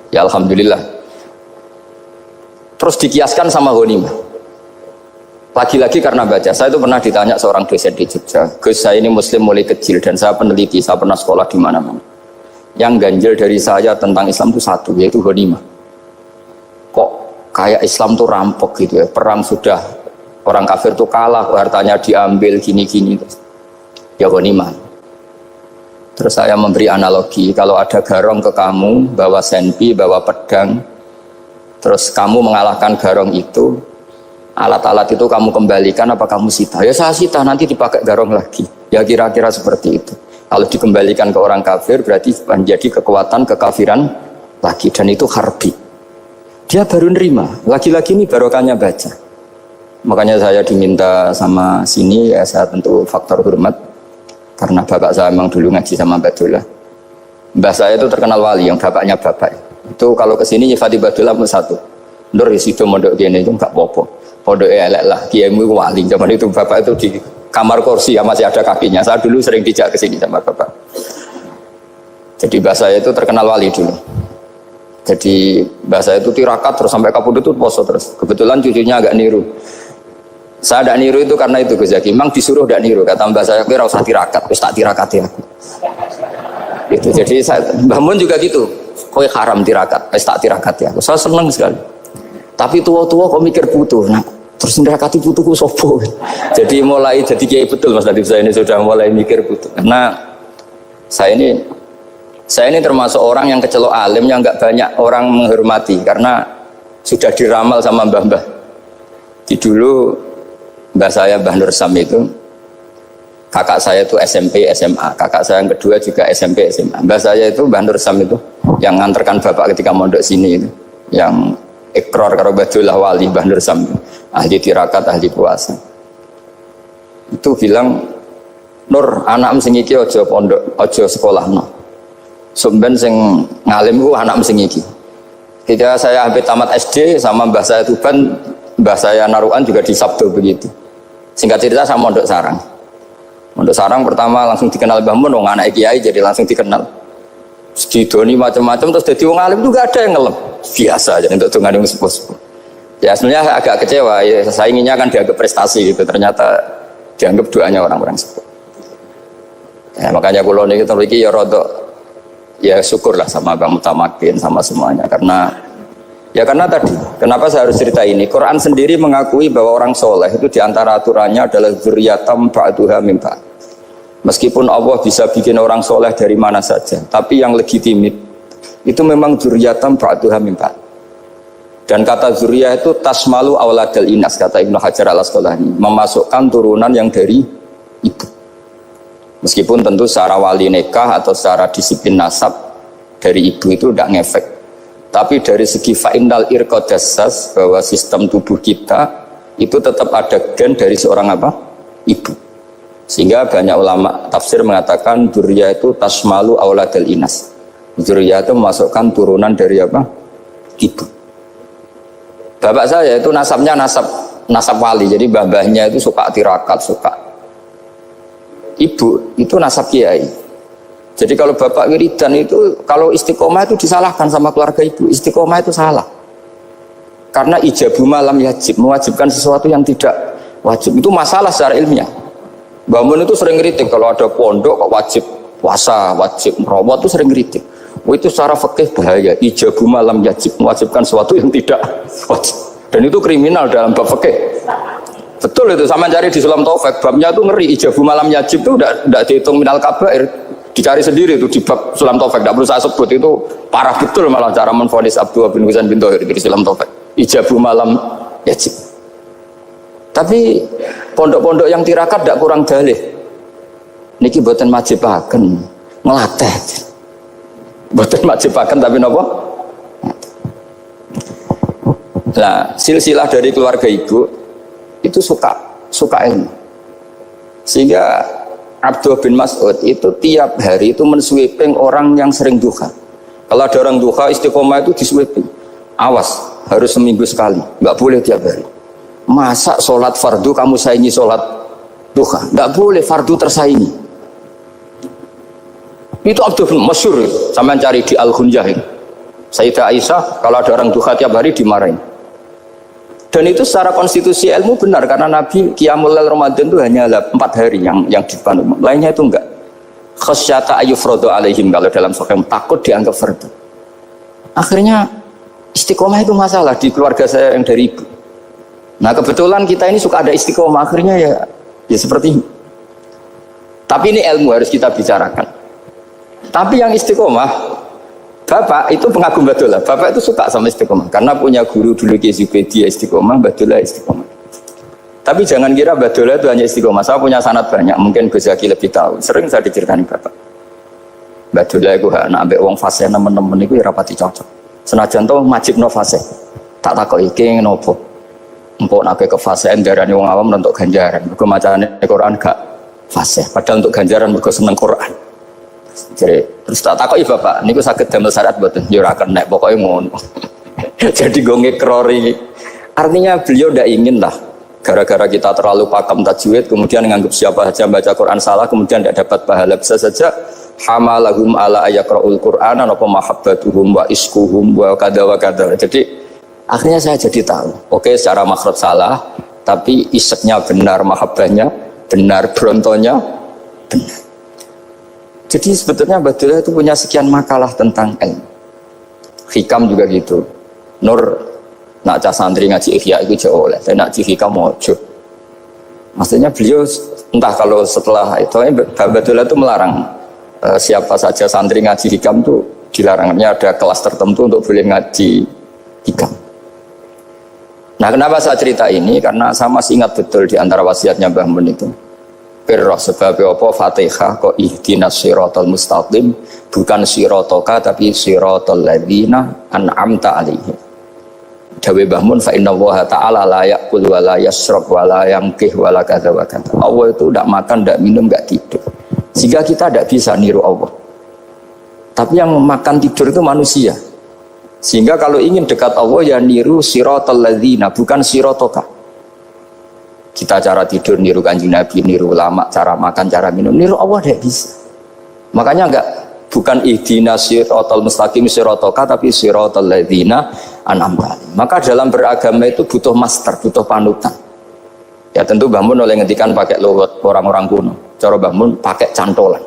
Ya alhamdulillah. Terus dikiaskan sama ghanimah. Lagi-lagi karena baca, saya itu pernah ditanya seorang dosen di Jogja. Gus, saya ini muslim mulai kecil dan saya peneliti, saya pernah sekolah di mana-mana. Yang ganjil dari saya tentang Islam itu satu, yaitu ghanimah. Kok kayak Islam tuh rampok gitu ya, perang sudah, orang kafir tuh kalah, hartanya diambil gini-gini. Ya ghanimah. Terus saya memberi analogi, kalau ada garong ke kamu, bawa senpi, bawa pedang, terus kamu mengalahkan garong itu, alat-alat itu kamu kembalikan apa kamu sita? Ya saya sita, nanti dipakai garong lagi. Ya kira-kira seperti itu. Kalau dikembalikan ke orang kafir berarti menjadi kekuatan kekafiran lagi, dan itu harbi. Dia baru nerima. Lagi-lagi ini barokahnya baca. Makanya saya diminta sama sini, ya saya tentu faktor hormat karena bapak saya memang dulu ngaji sama Badullah. Mbah saya itu terkenal wali, yang bapaknya bapak. Itu kalau kesini nyifati Badullah pun satu. Nur isido mondok gini itu enggak apa-apa. Pondok elek lah, kiaimu wali. Zaman itu bapak itu di kamar kursi ya masih ada kakinya. Saya dulu sering dijak ke sini sama bapak. Jadi bahasa itu terkenal wali dulu. Jadi bahasa itu tirakat terus sampai kapundhut itu poso terus. Kebetulan cucunya agak niru. Saya tidak niru itu karena itu Gus Zaki. Memang disuruh tidak niru. Kata mbak saya, kira usah tirakat, terus tak tirakati aku. Itu jadi Mbah Mun juga gitu. Kowe haram tirakat, terus tak tirakati aku. Saya senang sekali. Tapi tua-tua kok mikir putu. Nah, terus nirakati putuku sopo. Jadi mulai jadi kiai betul Mas Nadif, saya ini sudah mulai mikir putu. Karena saya ini termasuk orang yang kecelok alim yang nggak banyak orang menghormati karena sudah diramal sama mbah-mbah. Di dulu mbah saya Mbah Nur Sam itu, kakak saya itu SMP SMA, kakak saya yang kedua juga SMP SMA. Mbah saya itu Mbah Nur Sam itu yang nganterkan bapak ketika mondok sini itu, yang ikrar karo Badullah wali Mbah Nur Sam, ahli tirakat, ahli puasa. Itu bilang, Nur, anak sing iki aja pondok, aja sekolahno. Sumben sing ngalim ku anak sing iki. Ketika saya hampir tamat SD sama mbah saya Tuban, mbah saya Narukan juga di Sabdo begitu. Singkat cerita sama Mondok Sarang. Mondok Sarang pertama langsung dikenal Mbah Mun, wong anak kiai jadi langsung dikenal. Sedidoni macam-macam terus jadi wong alim juga ada yang ngelem. Biasa aja untuk dengan yang sepuh-sepuh. Ya sebenarnya agak kecewa, ya, saya inginnya kan dianggap prestasi gitu, ternyata dianggap doanya orang-orang sepuh. Ya, makanya kalau ini kita ya rodok, ya syukurlah sama Bang Mutamakin sama semuanya karena tadi, kenapa saya harus cerita ini? Quran sendiri mengakui bahwa orang soleh itu diantara aturannya adalah dzurriyyatam ba'duha min ba'd. Meskipun Allah bisa bikin orang soleh dari mana saja, tapi yang legitimit itu memang dzurriyyatam ba'duha min ba'd. Dan kata dzurriyyah itu tasmalu auladal inas, kata Ibnu Hajar al-Asqalani, memasukkan turunan yang dari ibu. Meskipun tentu secara wali nikah atau secara disiplin nasab dari ibu itu tidak ngefek. Tapi dari segi fa'innal irqadassas, bahwa sistem tubuh kita itu tetap ada gen dari seorang apa? Ibu. Sehingga banyak ulama tafsir mengatakan dzurriyyah itu tasmalu auladal inas. Dzurriyyah itu memasukkan turunan dari apa? Ibu. Bapak saya itu nasabnya nasab wali, jadi babahnya itu suka tirakat, suka. Ibu itu nasab kiai. Jadi kalau bapak wiridan itu, kalau istiqomah itu disalahkan sama keluarga ibu. Istiqomah itu salah. Karena ijabu malam yajib, mewajibkan sesuatu yang tidak wajib. Itu masalah secara ilmiah. Mbah Mun itu sering kritik kalau ada pondok kok wajib puasa, wajib merawat itu sering kritik. Itu secara fikih bahaya. Ijabu malam yajib, mewajibkan sesuatu yang tidak wajib. Dan itu kriminal dalam bab fikih. Betul itu, sama cari di Sulam Taufik, babnya itu ngeri. Ijabu malam yajib itu tidak dihitung minal kabair. Dicari sendiri itu di bab Sulam Taufik, tidak perlu saya sebut, itu parah betul malah cara menvonis Abdullah bin Husain bin Thohir di Sulam Taufik. Ijabu malam yajib. Tapi pondok-pondok yang tirakat tidak kurang dalih. Niki boten majibaken, ngelatih. Boten majibaken tapi napa? Nah, silsilah dari keluarga ibu itu suka ilmu. Sehingga Abdullah bin Mas'ud itu tiap hari itu mensweeping orang yang sering duha. Kalau ada orang duha istiqomah itu disweeping. Awas, harus seminggu sekali, nggak boleh tiap hari. Masa sholat fardu kamu saingi sholat duha? Nggak boleh, fardu tersaingi. Itu Abdullah bin Masyhur, sampean cari di Al-Ghunjah. Sayyidah Aisyah kalau ada orang duha tiap hari dimarahin. Dan itu secara konstitusi ilmu benar karena Nabi Qiyamul Lail Ramadan itu hanya 4 hari yang dipan umum. Lainnya itu enggak. Khasyata ayyufradu alaihim, kalau dalam sahih takut dianggap fardu. Akhirnya istiqomah itu masalah di keluarga saya yang dari ibu. Nah kebetulan kita ini suka ada istiqomah, akhirnya ya seperti ini. Tapi ini ilmu harus kita bicarakan. Tapi yang istiqomah, Bapak itu pengagum Badullah. Bapak itu suka sama istiqomah karena punya guru dulu Ki Zubaidi istiqomah, Badullah istiqomah. Tapi jangan kira Badullah itu hanya istiqomah. Saya punya sanad banyak, mungkin Gus Zaki lebih tahu. Sering saya diceritakan Bapak. Badullah itu anak ambek wong fase nemen-nemen itu rapati cocok. Senajan to majibno fase. Tak takok iki ngopo. Empuk nek ke fase darane wong awam untuk ganjaran. Mergo macane Quran gak fase. Padahal untuk ganjaran mergo seneng Quran. Jadi terus tak takoki Bapak, niku saged damel syarat mboten? Ya ora kenek, pokoke ngono. Jadi go ngekrori. Artinya beliau ndak ingin lah gara-gara kita terlalu pakem tajwid kemudian menganggap siapa saja baca Quran salah kemudian tidak dapat pahala. Bisa saja hamalahum ala ayaqraul Qur'an apa mahabbatuhum wa iskuhum wa kada wa kada. Jadi akhirnya saya jadi tahu. Oke, secara makhraj salah, tapi iseknya benar, mahabbahnya benar, brontonya benar. Jadi sebetulnya Badullah itu punya sekian makalah tentang ilmu. Hikam juga gitu. Nur nak cah santri ngaji Ihya itu jauh oleh, tapi nak ngaji Hikam mojo. Maksudnya beliau entah kalau setelah itu Badullah itu melarang siapa saja santri ngaji Hikam itu dilarangnya ada kelas tertentu untuk boleh ngaji Hikam. Nah kenapa saya cerita ini? Karena saya masih ingat betul di antara wasiatnya Mbah Mun itu. Pirroh sebab apa Fatihah kok ihdinas siratal mustaqim, bukan siratoka tapi siratal ladzina an'amta alaihim. Dawe Mbah Mun fa innallaha ta'ala la ya'kul wa la yashrab wa la yanqih wa la kadza wa kadza. Allah itu tidak makan, tidak minum, tidak tidur. Sehingga kita tidak bisa niru Allah. Tapi yang makan tidur itu manusia. Sehingga kalau ingin dekat Allah ya niru siratal ladzina, bukan siratoka. Kita cara tidur niru Kanjeng Nabi, niru ulama, cara makan, cara minum, niru Allah tidak bisa. Makanya bukan ihdinas siratal mustaqim siratoka tapi siratal ladzina an'amta alaihim. Maka dalam beragama itu butuh master, butuh panutan. Ya tentu Mbah Mun oleh ngendikan pakai lewat orang-orang kuno. Cara Mbah Mun pakai cantolan.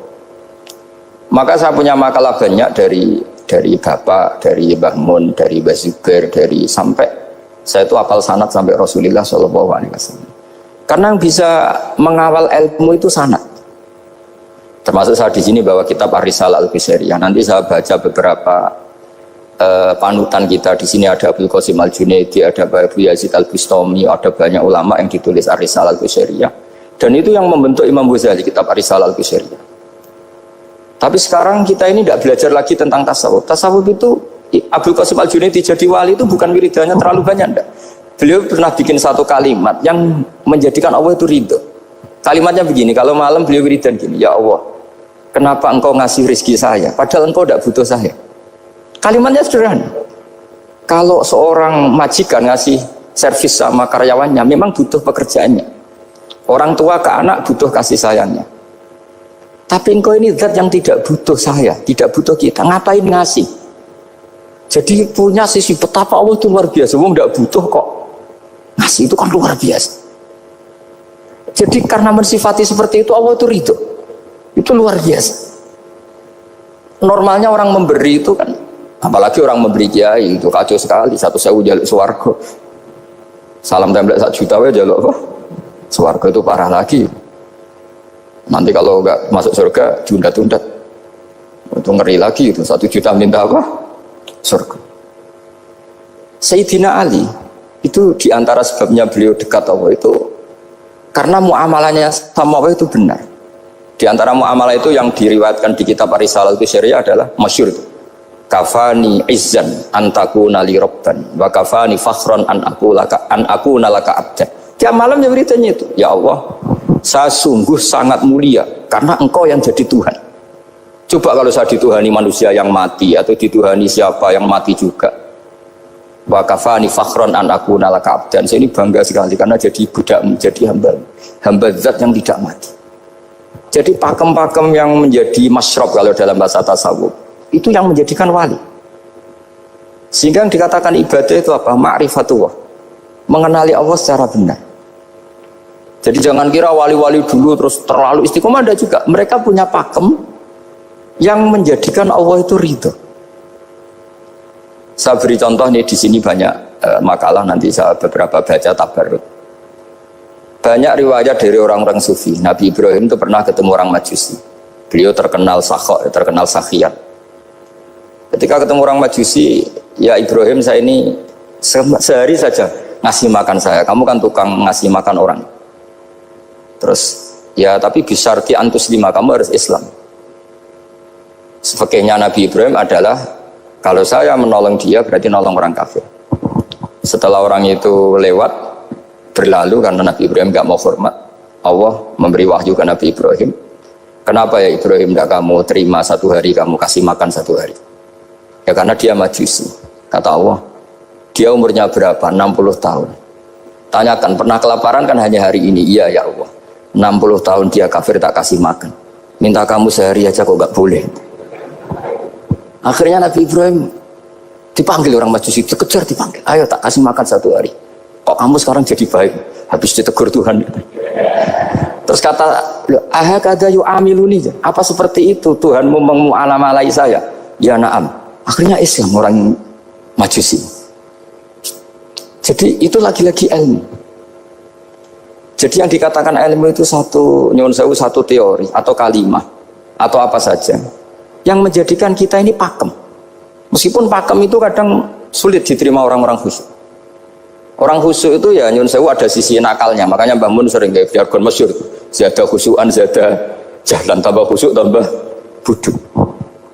Maka saya punya makalah banyak dari Bapak, dari Mbah Mun, dari Mbah Zubair, dari sampai saya itu hafal sanad sampai Rasulullah SAW. Karena yang bisa mengawal ilmu itu sanad. Termasuk saya di sini bawa kitab Ar-Risalah Al-Qusairiyah. Nanti saya baca beberapa panutan kita. Di sini ada Abdul Qasim Al-Junaidi, ada Abu Yazid Al-Bustami, ada banyak ulama yang ditulis Ar-Risalah Al-Qusairiyah. Dan itu yang membentuk Imam Ghazali, kitab Ar-Risalah Al-Qusairiyah. Tapi sekarang kita ini tidak belajar lagi tentang tasawuf. Tasawuf itu Abdul Qasim Al-Junaidi jadi wali itu bukan wiridannya terlalu banyak, enggak. Beliau pernah bikin satu kalimat yang menjadikan Allah itu ridho. Kalimatnya begini, kalau malam beliau wiridan gini, ya Allah, kenapa engkau ngasih rezeki saya, padahal engkau tidak butuh saya. Kalimatnya sederhana. Kalau seorang majikan ngasih servis sama karyawannya, memang butuh pekerjaannya. Orang tua ke anak butuh kasih sayangnya. Tapi engkau ini zat yang tidak butuh saya, tidak butuh kita, ngapain ngasih? Jadi punya sisi betapa Allah itu luar biasa, wong tidak butuh kok. Ngasih itu kan luar biasa. Jadi karena mensifati seperti itu Allah itu ridho. Itu luar biasa. Normalnya orang memberi itu kan, apalagi orang memberi kiai itu kacau sekali. 1.000 jaluk swarga. Salam template 1 juta aja jaluk apa? Swarga itu parah lagi. Nanti kalau enggak masuk surga diundat-undat. Itu ngeri lagi itu 1 juta minta apa? Surga. Sayyidina Ali itu diantara sebabnya beliau dekat Allah itu karena muamalahnya sama Allah itu benar. Di antara muamalah itu yang diriwayatkan di kitab Ar-Risalah Al-Qusairiyah adalah masyhur itu. Kafani izzan antakuna li rabban wa kafani fakhran an aku nalaka abdan Tiap malam ya beritanya itu, ya Allah, saya sungguh sangat mulia karena engkau yang jadi Tuhan. Coba kalau saya dituhani manusia yang mati atau dituhani siapa yang mati juga. Wa kafani fakhron an akuna laka abdan. Saya ini bangga sekali karena jadi budak, menjadi hamba zat yang tidak mati. Jadi pakem-pakem yang menjadi masyrab kalau dalam bahasa tasawuf itu yang menjadikan wali. Sehingga yang dikatakan ibadah itu apa? Ma'rifatullah, mengenali Allah secara benar. Jadi jangan kira wali-wali dulu terus terlalu istiqomah, ada juga. Mereka punya pakem yang menjadikan Allah itu ridho. Saya beri contoh nih, di sini banyak makalah, nanti saya beberapa baca tabarruk. Banyak riwayat dari orang-orang sufi. Nabi Ibrahim itu pernah ketemu orang Majusi. Beliau terkenal sakhok, terkenal sakhian. Ketika ketemu orang Majusi, ya Ibrahim, saya ini sehari saja ngasih makan saya. Kamu kan tukang ngasih makan orang. Terus ya tapi bisyarti antus lima, kamu harus Islam. Fakihnya Nabi Ibrahim adalah kalau saya menolong dia berarti nolong orang kafir. Setelah orang itu lewat berlalu karena Nabi Ibrahim gak mau hormat, Allah memberi wahyu ke Nabi Ibrahim. Kenapa ya Ibrahim tidak kamu terima 1 hari, kamu kasih makan 1 hari? Ya karena dia Majusi. Kata Allah, dia umurnya berapa? 60 tahun. Tanyakan, pernah kelaparan kan hanya hari ini? Iya ya Allah. 60 tahun dia kafir tak kasih makan. Minta kamu sehari aja kok gak boleh. Akhirnya Nabi Ibrahim dipanggil orang Majusi, dikejar dipanggil. Ayo tak kasih makan 1 hari. Kok kamu sekarang jadi baik? Habis ditegur Tuhan. Terus kata, ahakada yu'amiluni. Apa seperti itu Tuhanmu mengu'alamalai saya? Ya na'am. Akhirnya Islam orang Majusi. Jadi itu lagi-lagi ilmu. Jadi yang dikatakan ilmu itu satu teori atau kalimat atau apa saja yang menjadikan kita ini pakem. Meskipun pakem itu kadang sulit diterima orang-orang khusyuk. Orang khusyuk itu ya nyun sewu ada sisi nakalnya. Makanya Mbah Mun sering kayak jargon masyhur, zada khusyuan, zada jahlan, tambah khusyuk tambah bodoh.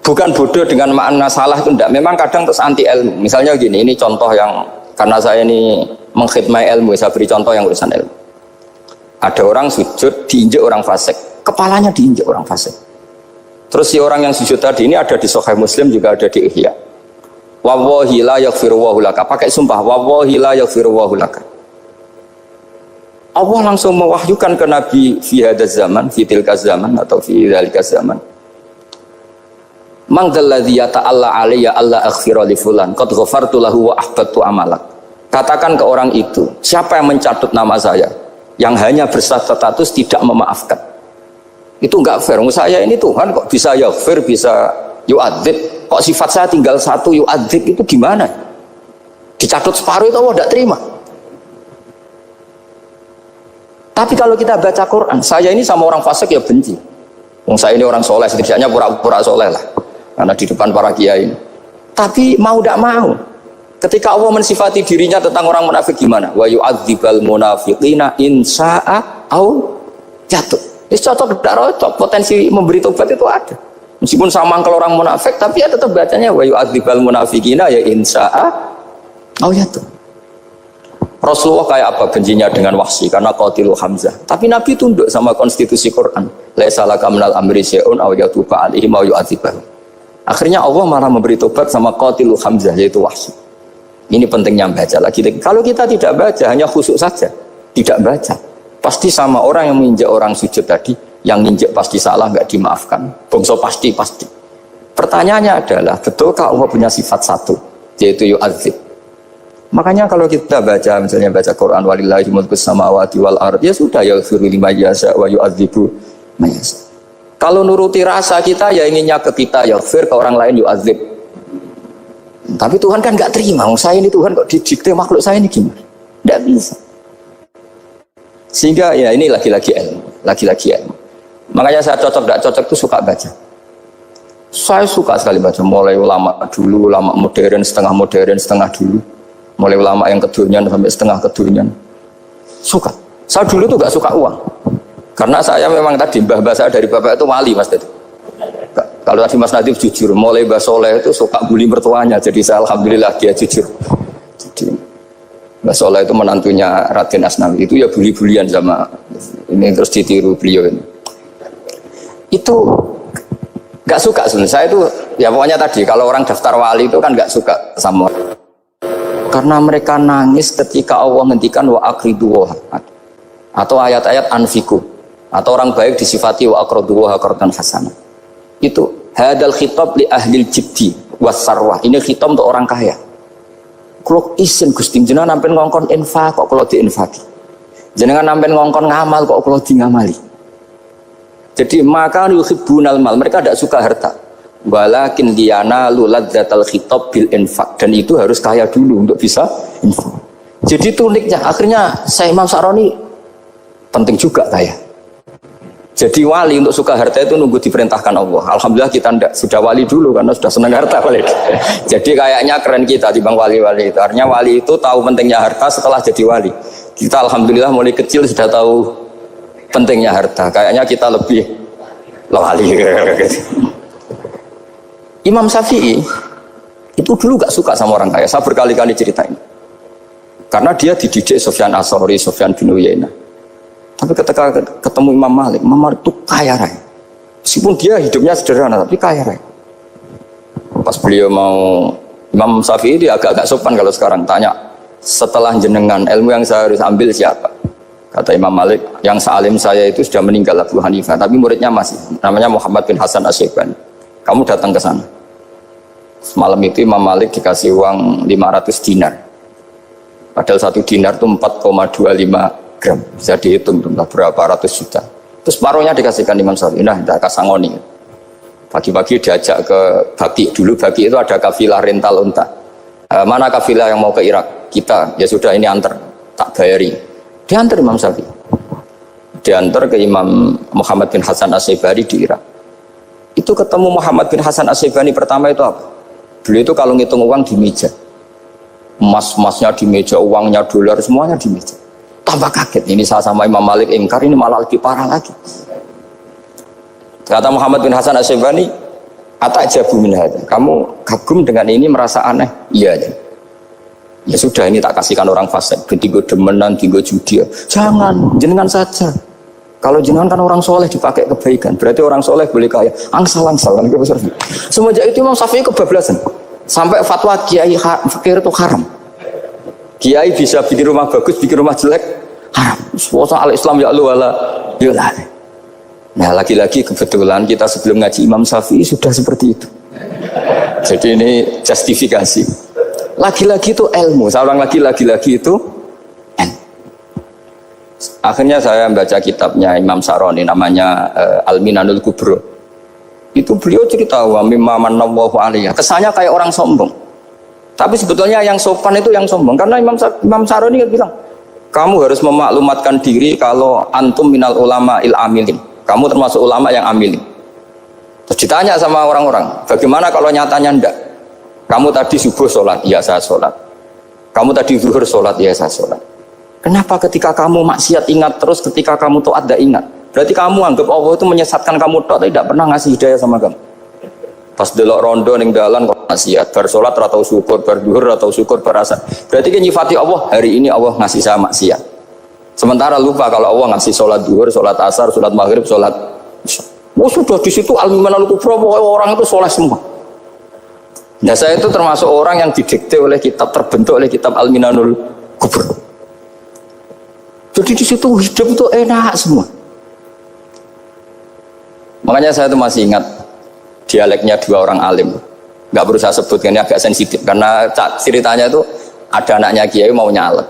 Bukan bodoh dengan makna salah itu enggak. Memang kadang terus anti ilmu. Misalnya gini, ini contoh yang karena saya ini mengkhidmati ilmu, saya beri contoh yang urusan ilmu. Ada orang sujud diinjek orang fasik, kepalanya diinjek orang fasik. Terus si orang yang sujud tadi ini ada di Sahih Muslim, juga ada di Ihya. Wallahi la yaghfirullahu laka, pakai sumpah, wallahi la yaghfirullahu laka. Allah langsung mewahyukan ke Nabi fi hadzal zaman, fi tilka zaman atau fi dzalika zaman. Man dzalladzi yata'alla alayya alla aghfira li fulan qad ghafartu lahu wa ahbattu amalak. Katakan ke orang itu, siapa yang mencatut nama saya yang hanya berstatus tidak memaafkan? Itu enggak fair. Saya ini Tuhan kok bisa yaghfir, bisa yu'adzib, kok sifat saya tinggal 1 yu'adzib, itu gimana? Dicatut separuh itu Allah tidak terima. Tapi kalau kita baca Quran, saya ini sama orang fasik ya benci. Saya ini orang soleh, setidaknya pura-pura soleh lah, karena di depan para kiai. Tapi mau tidak mau, ketika Allah mensifati dirinya tentang orang munafik gimana? Wa yu'adzibal munafiqina in sya'a au jatuh. Ini cocok tidak cocok, potensi memberi tobat itu ada. Meskipun sama kalau orang munafik, tapi ya tetap bacanya wa yu'adzibal munafiqina ya in sya'a au jatuh. Rasulullah kayak apa bencinya dengan Wahsy karena qatilu Hamzah. Tapi Nabi tunduk sama konstitusi Quran. Laisa laka minal amri syai'un aw yatuba alaihim aw yu'adzibahum. Akhirnya Allah malah memberi tobat sama qatilu Hamzah, yaitu Wahsy. Ini pentingnya baca lagi. Kalau kita tidak baca, hanya khusyuk saja, tidak baca, pasti sama orang yang menginjak orang sujud tadi, yang menginjak pasti salah, nggak dimaafkan. Bongso pasti. Pertanyaannya adalah, betulkah Allah punya sifat 1, yaitu yu'adzib? Makanya kalau kita baca, misalnya baca Quran, walillahi mulkus samawati wal ard, ya sudah, yaghfiru liman yasha wa yu'adzibu man yasha. Kalau nuruti rasa kita, ya inginnya ke kita, yaghfir, ke orang lain yu'adzib. Tapi Tuhan kan nggak terima. Saya ini Tuhan kok didikte makhluk saya ini gimana? Nggak bisa. Sehingga ya ini lagi-lagi ilmu. Makanya saya tidak cocok itu suka baca. Saya suka sekali baca, mulai ulama dulu, ulama modern, setengah dulu. Mulai ulama yang kedunian sampai setengah kedunian. Suka. Saya dulu tuh gak suka uang. Karena saya memang tadi mbah saya dari bapak itu wali Mas Dadi. Kalau tadi Mas Nadif jujur, mulai Mbah Soleh itu suka bully mertuanya. Jadi saya alhamdulillah dia jujur. Jadi Mbah Soleh itu menantunya Raden Asnawi, itu ya bully-bulian sama ini, terus ditiru beliau ini. Itu nggak suka sebenarnya. Saya itu ya pokoknya tadi kalau orang daftar wali itu kan nggak suka sama, karena mereka nangis ketika Allah ngendikan wa aqridu atau ayat-ayat anfiku, atau orang baik disifati wa aqridu wa qardan hasanah. Itu hadal khitab li ahlil jibdi was sarwah. Ini khitab untuk orang kaya. Kalau isin Gusti jenengan nampen ngongkon infak kok kalau diinfaki. Jenengan nampen ngongkon ngamal kok kalau di ngamali. Jadi maka yuhibbunal mal, mereka tidak suka harta. Walakin liyanalu ladzatal khitab bil infak, dan itu harus kaya dulu untuk bisa infak. Jadi itu uniknya. Akhirnya saya Imam Sa'roni penting juga kaya. Jadi wali untuk suka harta itu nunggu diperintahkan Allah. Alhamdulillah kita tidak, sudah wali dulu karena sudah senang harta wali. Jadi kayaknya keren kita dibanding wali-wali itu. Artinya wali itu tahu pentingnya harta setelah jadi wali. Kita alhamdulillah mulai kecil sudah tahu pentingnya harta. Kayaknya kita lebih wali. Imam Syafi'i itu dulu gak suka sama orang kaya. Saya berkali-kali ceritain. Karena dia dididik Sufyan As-Tsauri, Sufyan bin Uyainah. Tapi ketika ketemu Imam Malik itu kaya raya. Meskipun dia hidupnya sederhana, tapi kaya raya. Pas beliau mau, Imam Syafi'i dia agak-agak sopan kalau sekarang tanya, setelah jenengan ilmu yang saya harus ambil siapa? Kata Imam Malik, yang salim saya itu sudah meninggal Abu Hanifah, tapi muridnya masih, namanya Muhammad bin Hasan Asy-Syaibani. Kamu datang ke sana. Semalam itu Imam Malik dikasih uang 500 dinar. Padahal 1 dinar itu 4,25 gram, bisa dihitung berapa ratus juta. Terus separuhnya dikasihkan Imam Syafi'i. Nah, kita kasangoni. Pagi-pagi diajak ke Baki. Dulu Baki itu ada kafilah rental unta. Mana kafilah yang mau ke Irak? Kita. Ya sudah, ini antar, tak bayari. Diantar Imam Syafi'i. Diantar ke Imam Muhammad bin Hasan Asy-Syaibani di Irak. Itu ketemu Muhammad bin Hasan Asy-Syaibani pertama itu apa? Beliau itu kalau ngitung uang di meja. Emas-emasnya di meja, uangnya dolar, semuanya di meja. Tambah kaget, ini saya sama Imam Malik ingkar, ini malah lebih parah lagi. Kata Muhammad bin Hasan Asy-Syaibani, atajabu min hadza, kamu kagum dengan ini, merasa aneh? Iya. Ya sudah, ini tak kasihkan orang fasik, tinggo demenan, tinggo judi. Jangan, jenengan saja. Kalau jenengan kan orang soleh dipakai kebaikan, berarti orang soleh boleh kaya. Angsal-angsal kan. Semenjak itu Imam Syafi'i kebablasan, sampai fatwa kiai fakir itu haram. Kiai bisa bikin rumah bagus, bikin rumah jelek, haram. Suasa al-Islam ya Allah wala yullah. Nah lagi-lagi kebetulan kita sebelum ngaji Imam Syafi'i sudah seperti itu. Jadi ini justifikasi. Lagi-lagi itu ilmu. Saya ulang lagi-lagi itu ilmu. Akhirnya saya membaca kitabnya Imam Sa'roni namanya Al-Minanul Kubro. Itu beliau cerita wa mimma manallahu alaihi. Kesannya kayak orang sombong. Tapi sebetulnya yang sopan itu yang sombong. Karena Imam Sa'roni bilang, kamu harus memaklumatkan diri kalau antum minal ulama il amilin. Kamu termasuk ulama yang amilin. Terus ditanya sama orang-orang, bagaimana kalau nyatanya enggak? Kamu tadi subuh sholat, iya saya sholat. Kamu tadi zuhur sholat, iya saya sholat. Kenapa ketika kamu maksiat ingat terus, ketika kamu taat tidak ingat? Berarti kamu anggap Allah itu menyesatkan kamu tok, tidak pernah ngasih hidayah sama kamu. Pas delok rondo ning dalan kok maksiat, bar salat ora tau syukur, bar dhuwur ora tau syukur, bar asar. Berarti kan nyifati Allah, hari ini Allah ngasih saya maksiat. Sementara lupa kalau Allah ngasih salat dhuwur, salat asar, salat maghrib, salat isya. Oh sudah di situ al-Minanul Kubra, orang itu soleh semua. Nah saya itu termasuk orang yang didikte oleh kitab, terbentuk oleh kitab Al-Minanul Kubra. Jadi di situ hidup itu enak semua. Makanya saya itu masih ingat dialeknya dua orang alim, nggak perlu saya sebut, ini agak sensitif karena ceritanya itu ada anaknya kiai mau nyalek,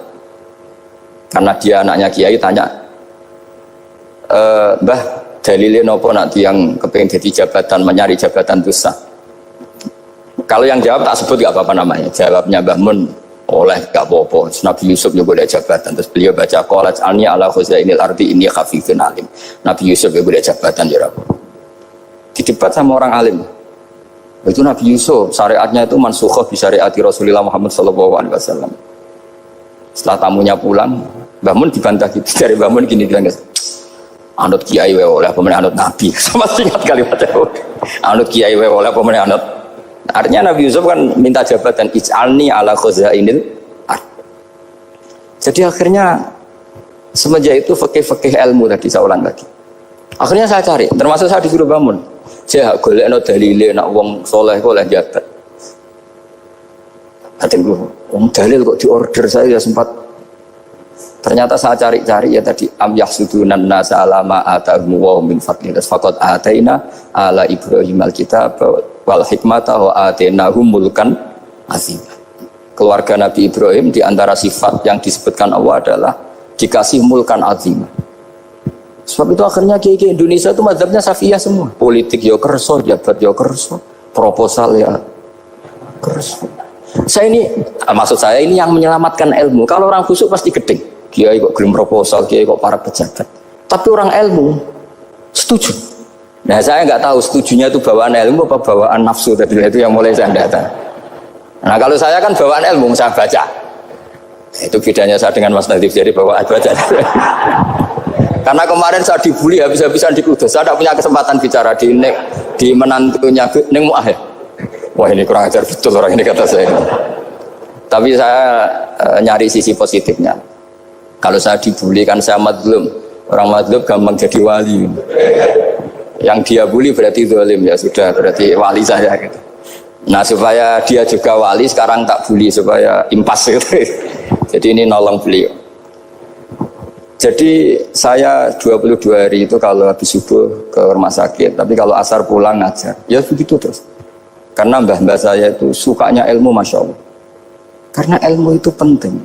karena dia anaknya kiai tanya, Mbah dalilin apa nanti yang kepengen jadi jabatan, mencari jabatan itu sah? Kalau yang jawab tak sebut nggak apa-apa namanya, jawabnya Mbah Mun oleh nggak apa-apa. Nabi Yusuf juga boleh jabatan, terus beliau baca qalat alni ala khuzainil ardi inni khafifun alim. Nabi Yusuf juga boleh jabatan ya Rabb. Didebat sama orang alim. Itu Nabi Yusuf syariatnya itu mansukhoh bi syariati Rasulullah Muhammad SAW. Setelah tamunya pulang, Mbah Mun dibantah gitu. Dari Mbah Mun gini bilang, anut kiai wae oleh apa meneh anut nabi. Sama ingat kalimatnya. Anut kiai wae oleh apa meneh anut. Artinya Nabi Yusuf kan minta jabatan ij'alni ala khuzainil ard. Jadi akhirnya semenjak itu fikih ilmu tadi saya ulang lagi. Akhirnya saya cari, termasuk saya disuruh bangun. Saya golekno dalile nak wong soleh kok oleh jabat. Hatiku, wong dalil kok diorder saya ya sempat. Ternyata saya cari-cari ya tadi am yahsudunan nasa alama atahum wa min fadli faqad ataina ala Ibrahim alkitab wal hikmata wa atainahum mulkan azim. Keluarga Nabi Ibrahim di antara sifat yang disebutkan Allah adalah dikasih mulkan azim. Sebab itu akhirnya kiai Indonesia itu mazhabnya Syafi'iyah semua. Politik ya kerso, jabat ya kerso, proposal ya kerso. Saya ini, maksud saya ini yang menyelamatkan ilmu. Kalau orang khusyuk pasti gedeng. Kiai kok kirim proposal, kiai kok para pejabat. Tapi orang ilmu setuju. Nah saya nggak tahu setujunya itu bawaan ilmu apa bawaan nafsu tadi itu yang mulai saya data. Nah kalau saya kan bawaan ilmu saya baca. Itu bedanya saya dengan Mas Nadif jadi bawaan baca. Karena kemarin saya dibully habis-habisan di Kudus. Saya tidak punya kesempatan bicara di menantunya Neng Mu'ahid. Wah ini kurang ajar betul orang ini kata saya. Tapi saya nyari sisi positifnya. Kalau saya dibully kan saya madlum. Orang madlum gampang jadi wali. Yang dia bully berarti zalim ya sudah berarti wali saya gitu. Nah supaya dia juga wali sekarang tak bully supaya impas gitu. Jadi ini nolong beliau. Jadi saya 22 hari itu kalau habis subuh ke rumah sakit, tapi kalau asar pulang ngajar. Ya begitu terus. Karena mbah-mbah saya itu sukanya ilmu Masya Allah. Karena ilmu itu penting.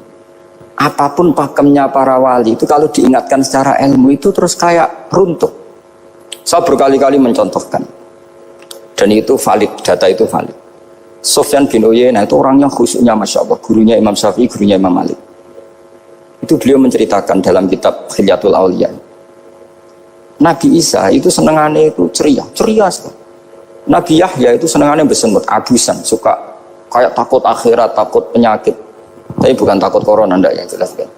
Apapun pakemnya para wali itu kalau diingatkan secara ilmu itu terus kayak runtuh. Saya berkali-kali mencontohkan. Dan itu valid, data itu valid. Sufyan bin Uyainah itu orang yang khusyuknya Masya Allah. Gurunya Imam Syafi'i, gurunya Imam Malik. Itu beliau menceritakan dalam kitab Khilyatul Auliya. Nabi Isa itu senengannya itu ceria sekali. Nabi Yahya itu senengannya bersenut, abusan, suka kayak takut akhirat, takut penyakit. Tapi bukan takut corona, enggak ya jelas kan.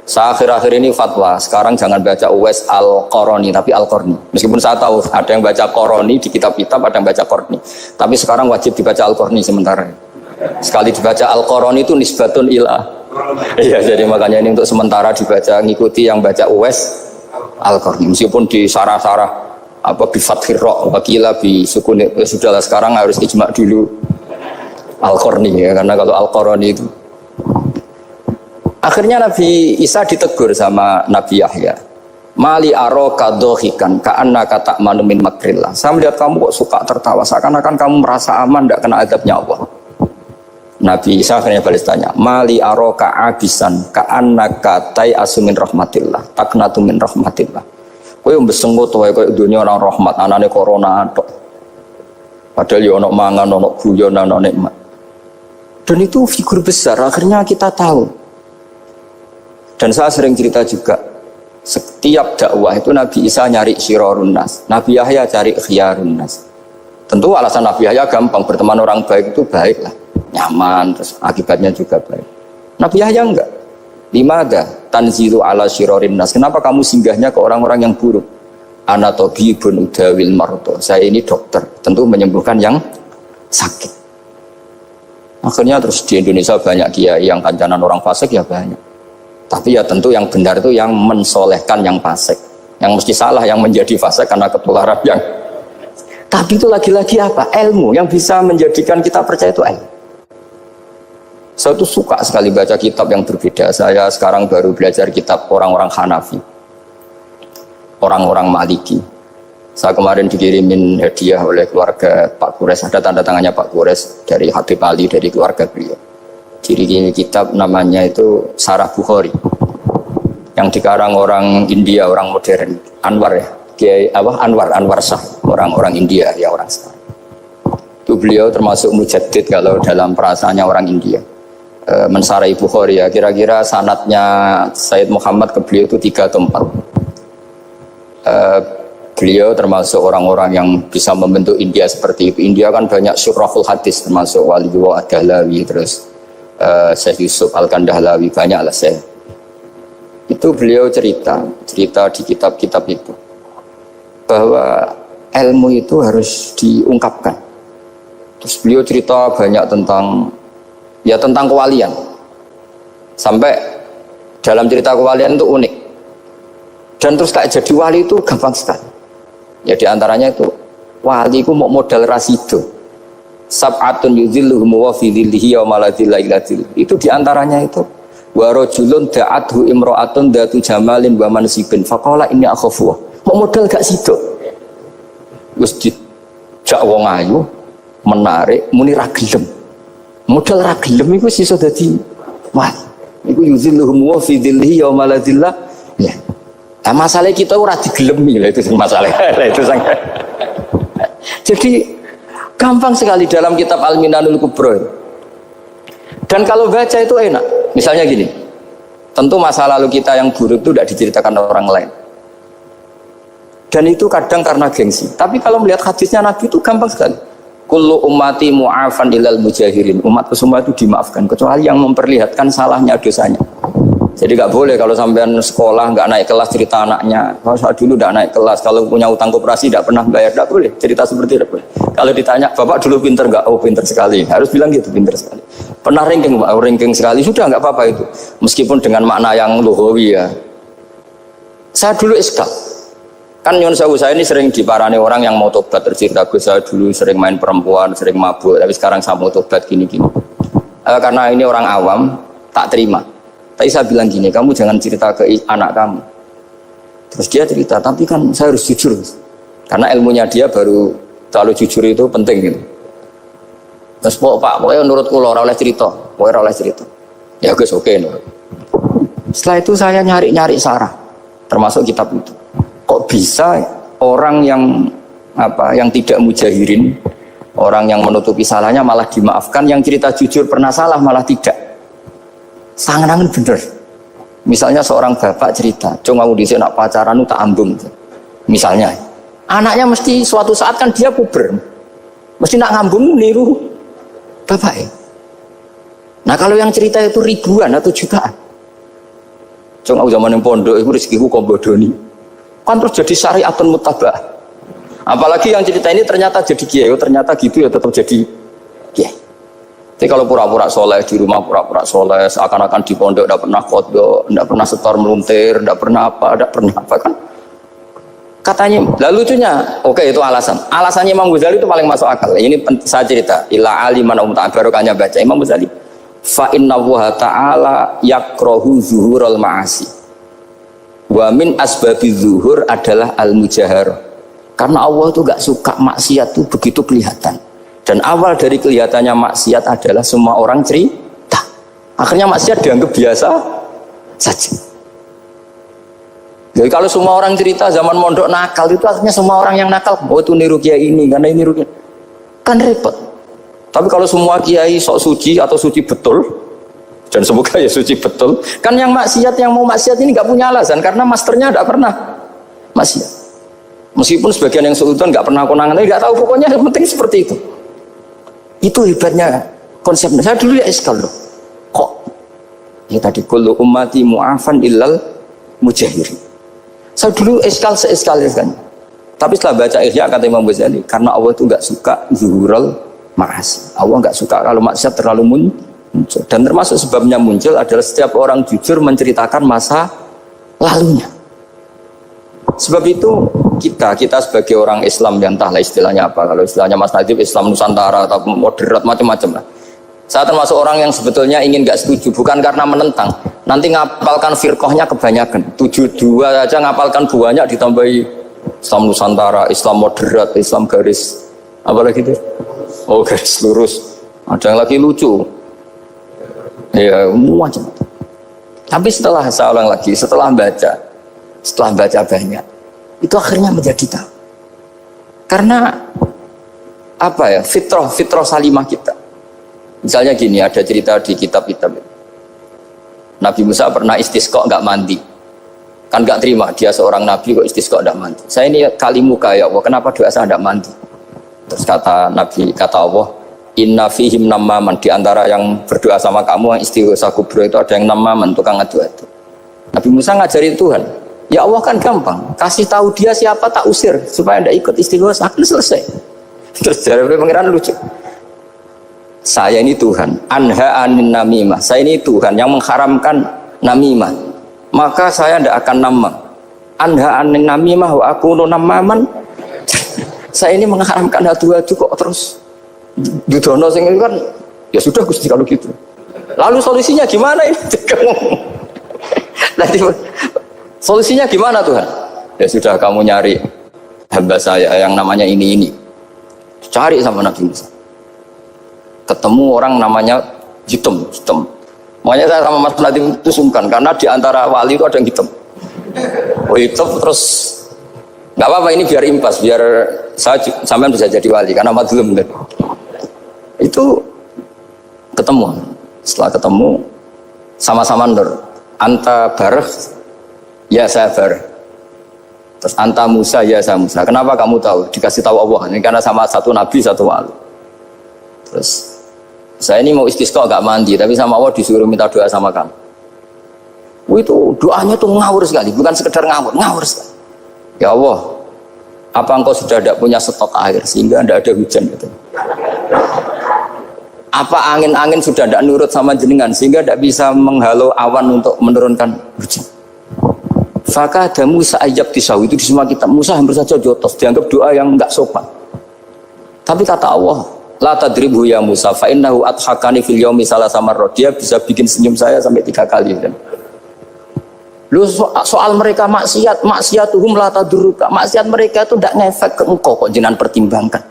Saya akhir-akhir ini fatwa, sekarang jangan baca Uwais Al-Qarani, tapi Al-Qarni. Meskipun saya tahu ada yang baca Qarani di kitab-kitab, ada yang baca Qarni. Tapi sekarang wajib dibaca Al-Qarni sementara. Sekali dibaca Al-Qarani itu nisbatun ilah. Iya, jadi makanya ini untuk sementara dibaca, ngikuti yang baca Uwais Al-Qarni. Meskipun di sarah-sarah apa bifathir ra' wakila bi sukun sudahlah sekarang harus ijma dulu Al-Qarni ya, karena kalau Al-Qarani itu akhirnya Nabi Isa ditegur sama Nabi Yahya. Mali aroka dohikan ka'annaka ta'manu min makrillah. Saya melihat kamu kok suka tertawa, seakan-akan kamu merasa aman tidak kena azabnya Allah. Nabi Isa akhirnya balas tanya, Mali aroka abisan ka'annaka tai'asu min rahmatillah taknatu min rahmatillah. Kowe mbesengut wae koyo dunya ora rahmat, anane corona tok. Padahal ya ono mangan, ono guyon, ono nikmat. Dan itu figur besar, akhirnya kita tahu. Dan saya sering cerita juga, setiap dakwah itu Nabi Isa nyari syirarun nas, Nabi Yahya cari khiyarun nas. Tentu alasan Nabi Yahya gampang, berteman orang baik itu baik lah, nyaman, terus akibatnya juga baik. Nabi Yahya enggak. Limada tanzilu ala syirarin nas. Kenapa kamu singgahnya ke orang-orang yang buruk? Ana tabibun udawil mardo. Saya ini dokter, tentu menyembuhkan yang sakit. Akhirnya terus di Indonesia banyak kiai yang kancanan orang fasik ya banyak. Tapi ya tentu yang benar itu yang mensolehkan yang fasik. Yang mesti salah yang menjadi fasik karena ketularan yang. Tapi itu lagi-lagi apa? Ilmu yang bisa menjadikan kita percaya itu ilmu. Saya tuh suka sekali baca kitab yang berbeda. Saya sekarang baru belajar kitab orang-orang Hanafi, orang-orang Maliki. Saya kemarin dikirimin hadiah oleh keluarga Pak Kures. Ada tanda tangannya Pak Kures dari Habib Ali, dari keluarga beliau. Ciri kitab namanya itu Sarah Bukhari, yang dikarang orang India, orang modern, Anwar ya, Kiai Anwar Shah, orang-orang India ya, orang sekarang. Itu beliau termasuk mujaddid kalau dalam perasaannya orang India. Mensarai Bukhari ya, kira-kira sanadnya Sayyid Muhammad ke beliau itu 3 atau 4. Beliau termasuk orang-orang yang bisa membentuk India seperti itu. India kan banyak syurahul hadis, termasuk Waliullah Ad-Dahlawi, terus Syekh Yusuf Al-Kandahlawi, banyak lah Syekh. Itu beliau cerita di kitab-kitab itu bahwa ilmu itu harus diungkapkan. Terus beliau cerita banyak tentang kewalian. Sampai dalam cerita kewalian itu unik. Dan terus kayak jadi wali itu gampang sekali. Ya diantaranya itu wali itu mau modal rasido. Sab'atun yuzilluhum wa fi dhillihi yawma la dhilla illa dhill. Itu diantaranya itu wa rajulun da'athu imra'atun datu jamalin wa mansibin faqala inni akhafu. Mau modal gak sido. Wis dijak wong ayu menarik muni ra gelem. Modal ra gelem iku iso dadi wali. Iku yuzilluhum wa fi dhillihi yawma la dhilla. Ya. Nah, masalah kita ora digelemi lah itu masalah. Itu sangat. Jadi gampang sekali dalam kitab Al-Minanul Kubra. Dan kalau baca itu enak. Misalnya gini, tentu masa lalu kita yang buruk itu tidak diceritakan orang lain. Dan itu kadang karena gengsi. Tapi kalau melihat hadisnya Nabi itu gampang sekali. Kullu ummati mu'afan ilal mujahirin. Umatku semua itu dimaafkan kecuali yang memperlihatkan salahnya dosanya. Jadi nggak boleh kalau sampean sekolah nggak naik kelas cerita anaknya. Kalau saya dulu nggak naik kelas, kalau punya utang koperasi nggak pernah bayar, nggak boleh cerita seperti itu. Kalau ditanya bapak dulu pinter nggak? Oh pinter sekali. Harus bilang gitu, pinter sekali. Pernah ranking pak? Oh, ranking sekali sudah nggak apa-apa itu. Meskipun dengan makna yang lugawi ya. Saya dulu iskal. Kan nyon saya ini sering diparani orang yang mau tobat tercerita. Saya dulu sering main perempuan, sering mabuk, tapi sekarang saya mau tobat gini-gini. Karena ini orang awam, tak terima. Tapi saya bilang gini, kamu jangan cerita ke anak kamu. Terus dia cerita, tapi kan saya harus jujur. Karena ilmunya dia baru terlalu jujur itu penting gitu. Terus pokoknya menurut kula ora oleh cerita, pokoknya ora oleh cerita. Ya guys, oke. Setelah itu saya nyari-nyari sarah, termasuk kitab itu. Kok bisa orang yang tidak mujahirin, orang yang menutupi salahnya malah dimaafkan, yang cerita jujur pernah salah malah tidak. Sangat bener. Misalnya seorang bapak cerita, cuma mau disini nak pacaran tak ambung. Misalnya, anaknya mesti suatu saat kan dia puber, mesti nak ngambung niru bapak. Nah kalau yang cerita itu ribuan atau jutaan, cuma zaman yang pondok itu rezekiku kombodoni, kan terus jadi syariatun mutabah. Apalagi yang cerita ini ternyata jadi kiai, ternyata gitu ya tetap jadi kiai. Jadi kalau pura-pura soleh di rumah, pura-pura soleh, seakan-akan di pondok tidak pernah kodok, tidak pernah setor meluntir, tidak pernah apa kan? Katanya, lalu lucunya, oke itu alasan. Alasannya Imam Ghazali itu paling masuk akal. Ini saya cerita, ila aliman barokahnya baca Imam Ghazali. Fa inna Allaha ta'ala yakrahu zuhurul ma'asi. Wa min asbabi zuhur adalah al-mujahar. Karena Allah itu gak suka maksiat itu begitu kelihatan. Dan awal dari kelihatannya maksiat adalah semua orang cerita. Akhirnya maksiat dianggap biasa saja. Jadi kalau semua orang cerita zaman mondok nakal itu akhirnya semua orang yang nakal. Oh itu niru kiai ini, karena ini niru kiai. Kan repot. Tapi kalau semua kiai sok suci atau suci betul, dan semoga ya suci betul, kan yang maksiat, yang mau maksiat ini gak punya alasan. Karena masternya gak pernah maksiat. Meskipun sebagian yang sultan gak pernah konangan, tapi gak tahu pokoknya yang penting seperti itu. Itu hebatnya konsepnya. Saya dulu ya iskal loh. Kok? Ya tadi kullu ummati mu'afan illal mujahirin. Saya dulu iskal se-iskal-iskalnya. Tapi setelah baca Ihya kata Imam Ghazali, karena Allah itu enggak suka zuhurul ma'asi. Allah enggak suka kalau maksiat terlalu muncul. Dan termasuk sebabnya muncul adalah setiap orang jujur menceritakan masa lalunya. Sebab itu kita sebagai orang Islam yang entahlah istilahnya apa, kalau istilahnya Mas Najib Islam Nusantara atau moderat macam-macam lah. Saya termasuk orang yang sebetulnya ingin gak setuju, bukan karena menentang. Nanti ngapalkan firqahnya kebanyakan, 72 aja ngapalkan banyak ditambahi Islam Nusantara, Islam moderat, Islam garis apa lagi itu? Oh garis lurus. Ada yang lagi lucu. Ya macam. Tapi setelah saya ulang lagi, setelah baca banyak, itu akhirnya menjadi tahu. Karena apa ya, fitrah salimah kita. Misalnya gini, ada cerita di kitab-kitab. Nabi Musa pernah istisqa nggak mandi. Kan nggak terima, dia seorang nabi kok istisqa nggak mandi. Saya ini kali muka ya Allah, kenapa doa saya nggak mandi? Terus kata Nabi, kata Allah, inna fihim namaman, di antara yang berdoa sama kamu yang istighosa kubro itu ada yang namaman, tukang ngadu-adu. Nabi Musa ngajarin Tuhan, ya Allah kan gampang, kasih tahu dia siapa tak usir supaya tidak ikut istighosa, akan selesai. Terus dari pengiran lucu, saya ini Tuhan, anha anin namimah, saya ini Tuhan yang mengharamkan namimah. maka saya tidak akan nama. Anda aning namimah wa aku namaman. Saya ini mengharamkan adu-adu kok terus Dudono sing itu kan ya sudah Gusti kalau gitu. Lalu solusinya gimana ini? Nanti solusinya gimana Tuhan? Ya sudah kamu nyari hamba saya yang namanya ini. Cari sama Nabi Musa. Ketemu orang namanya hitam. Makanya saya sama Mas Nadim itu sungkan karena di antara wali itu ada yang hitam. Oh hitam terus nggak apa-apa ini biar impas, biar saya sampean bisa jadi wali karena madlum kan. Itu ketemu. Setelah ketemu sama-sama nur. Anta bareh, ya saya bareh. Terus anta Musa, ya saya Musa. Kenapa kamu tahu? Dikasih tahu Allah. Ini karena sama satu nabi, satu wali. Terus saya ini mau istisqa gak mandi, tapi sama Allah disuruh minta doa sama kamu. Itu doanya tuh ngawur sekali, bukan sekedar ngawur sekali. Ya Allah, apa engkau sudah tidak punya stok air sehingga tidak ada hujan gitu? Apa angin-angin sudah tidak nurut sama jenengan sehingga tidak bisa menghalau awan untuk menurunkan hujan? Fakah ada Musa ajab tisawi itu di semua kitab. Musa hampir saja jotos, dianggap doa yang enggak sopan. Tapi kata Allah, la tadribhu ya Musa fa innahu adhakani fil yaumi salasa marrat. Dia bisa bikin senyum saya sampai 3 kali. Lu soal mereka maksiatuhum la tadurruka. Maksiat mereka itu tidak ngefek ke engkau kok jenengan pertimbangkan.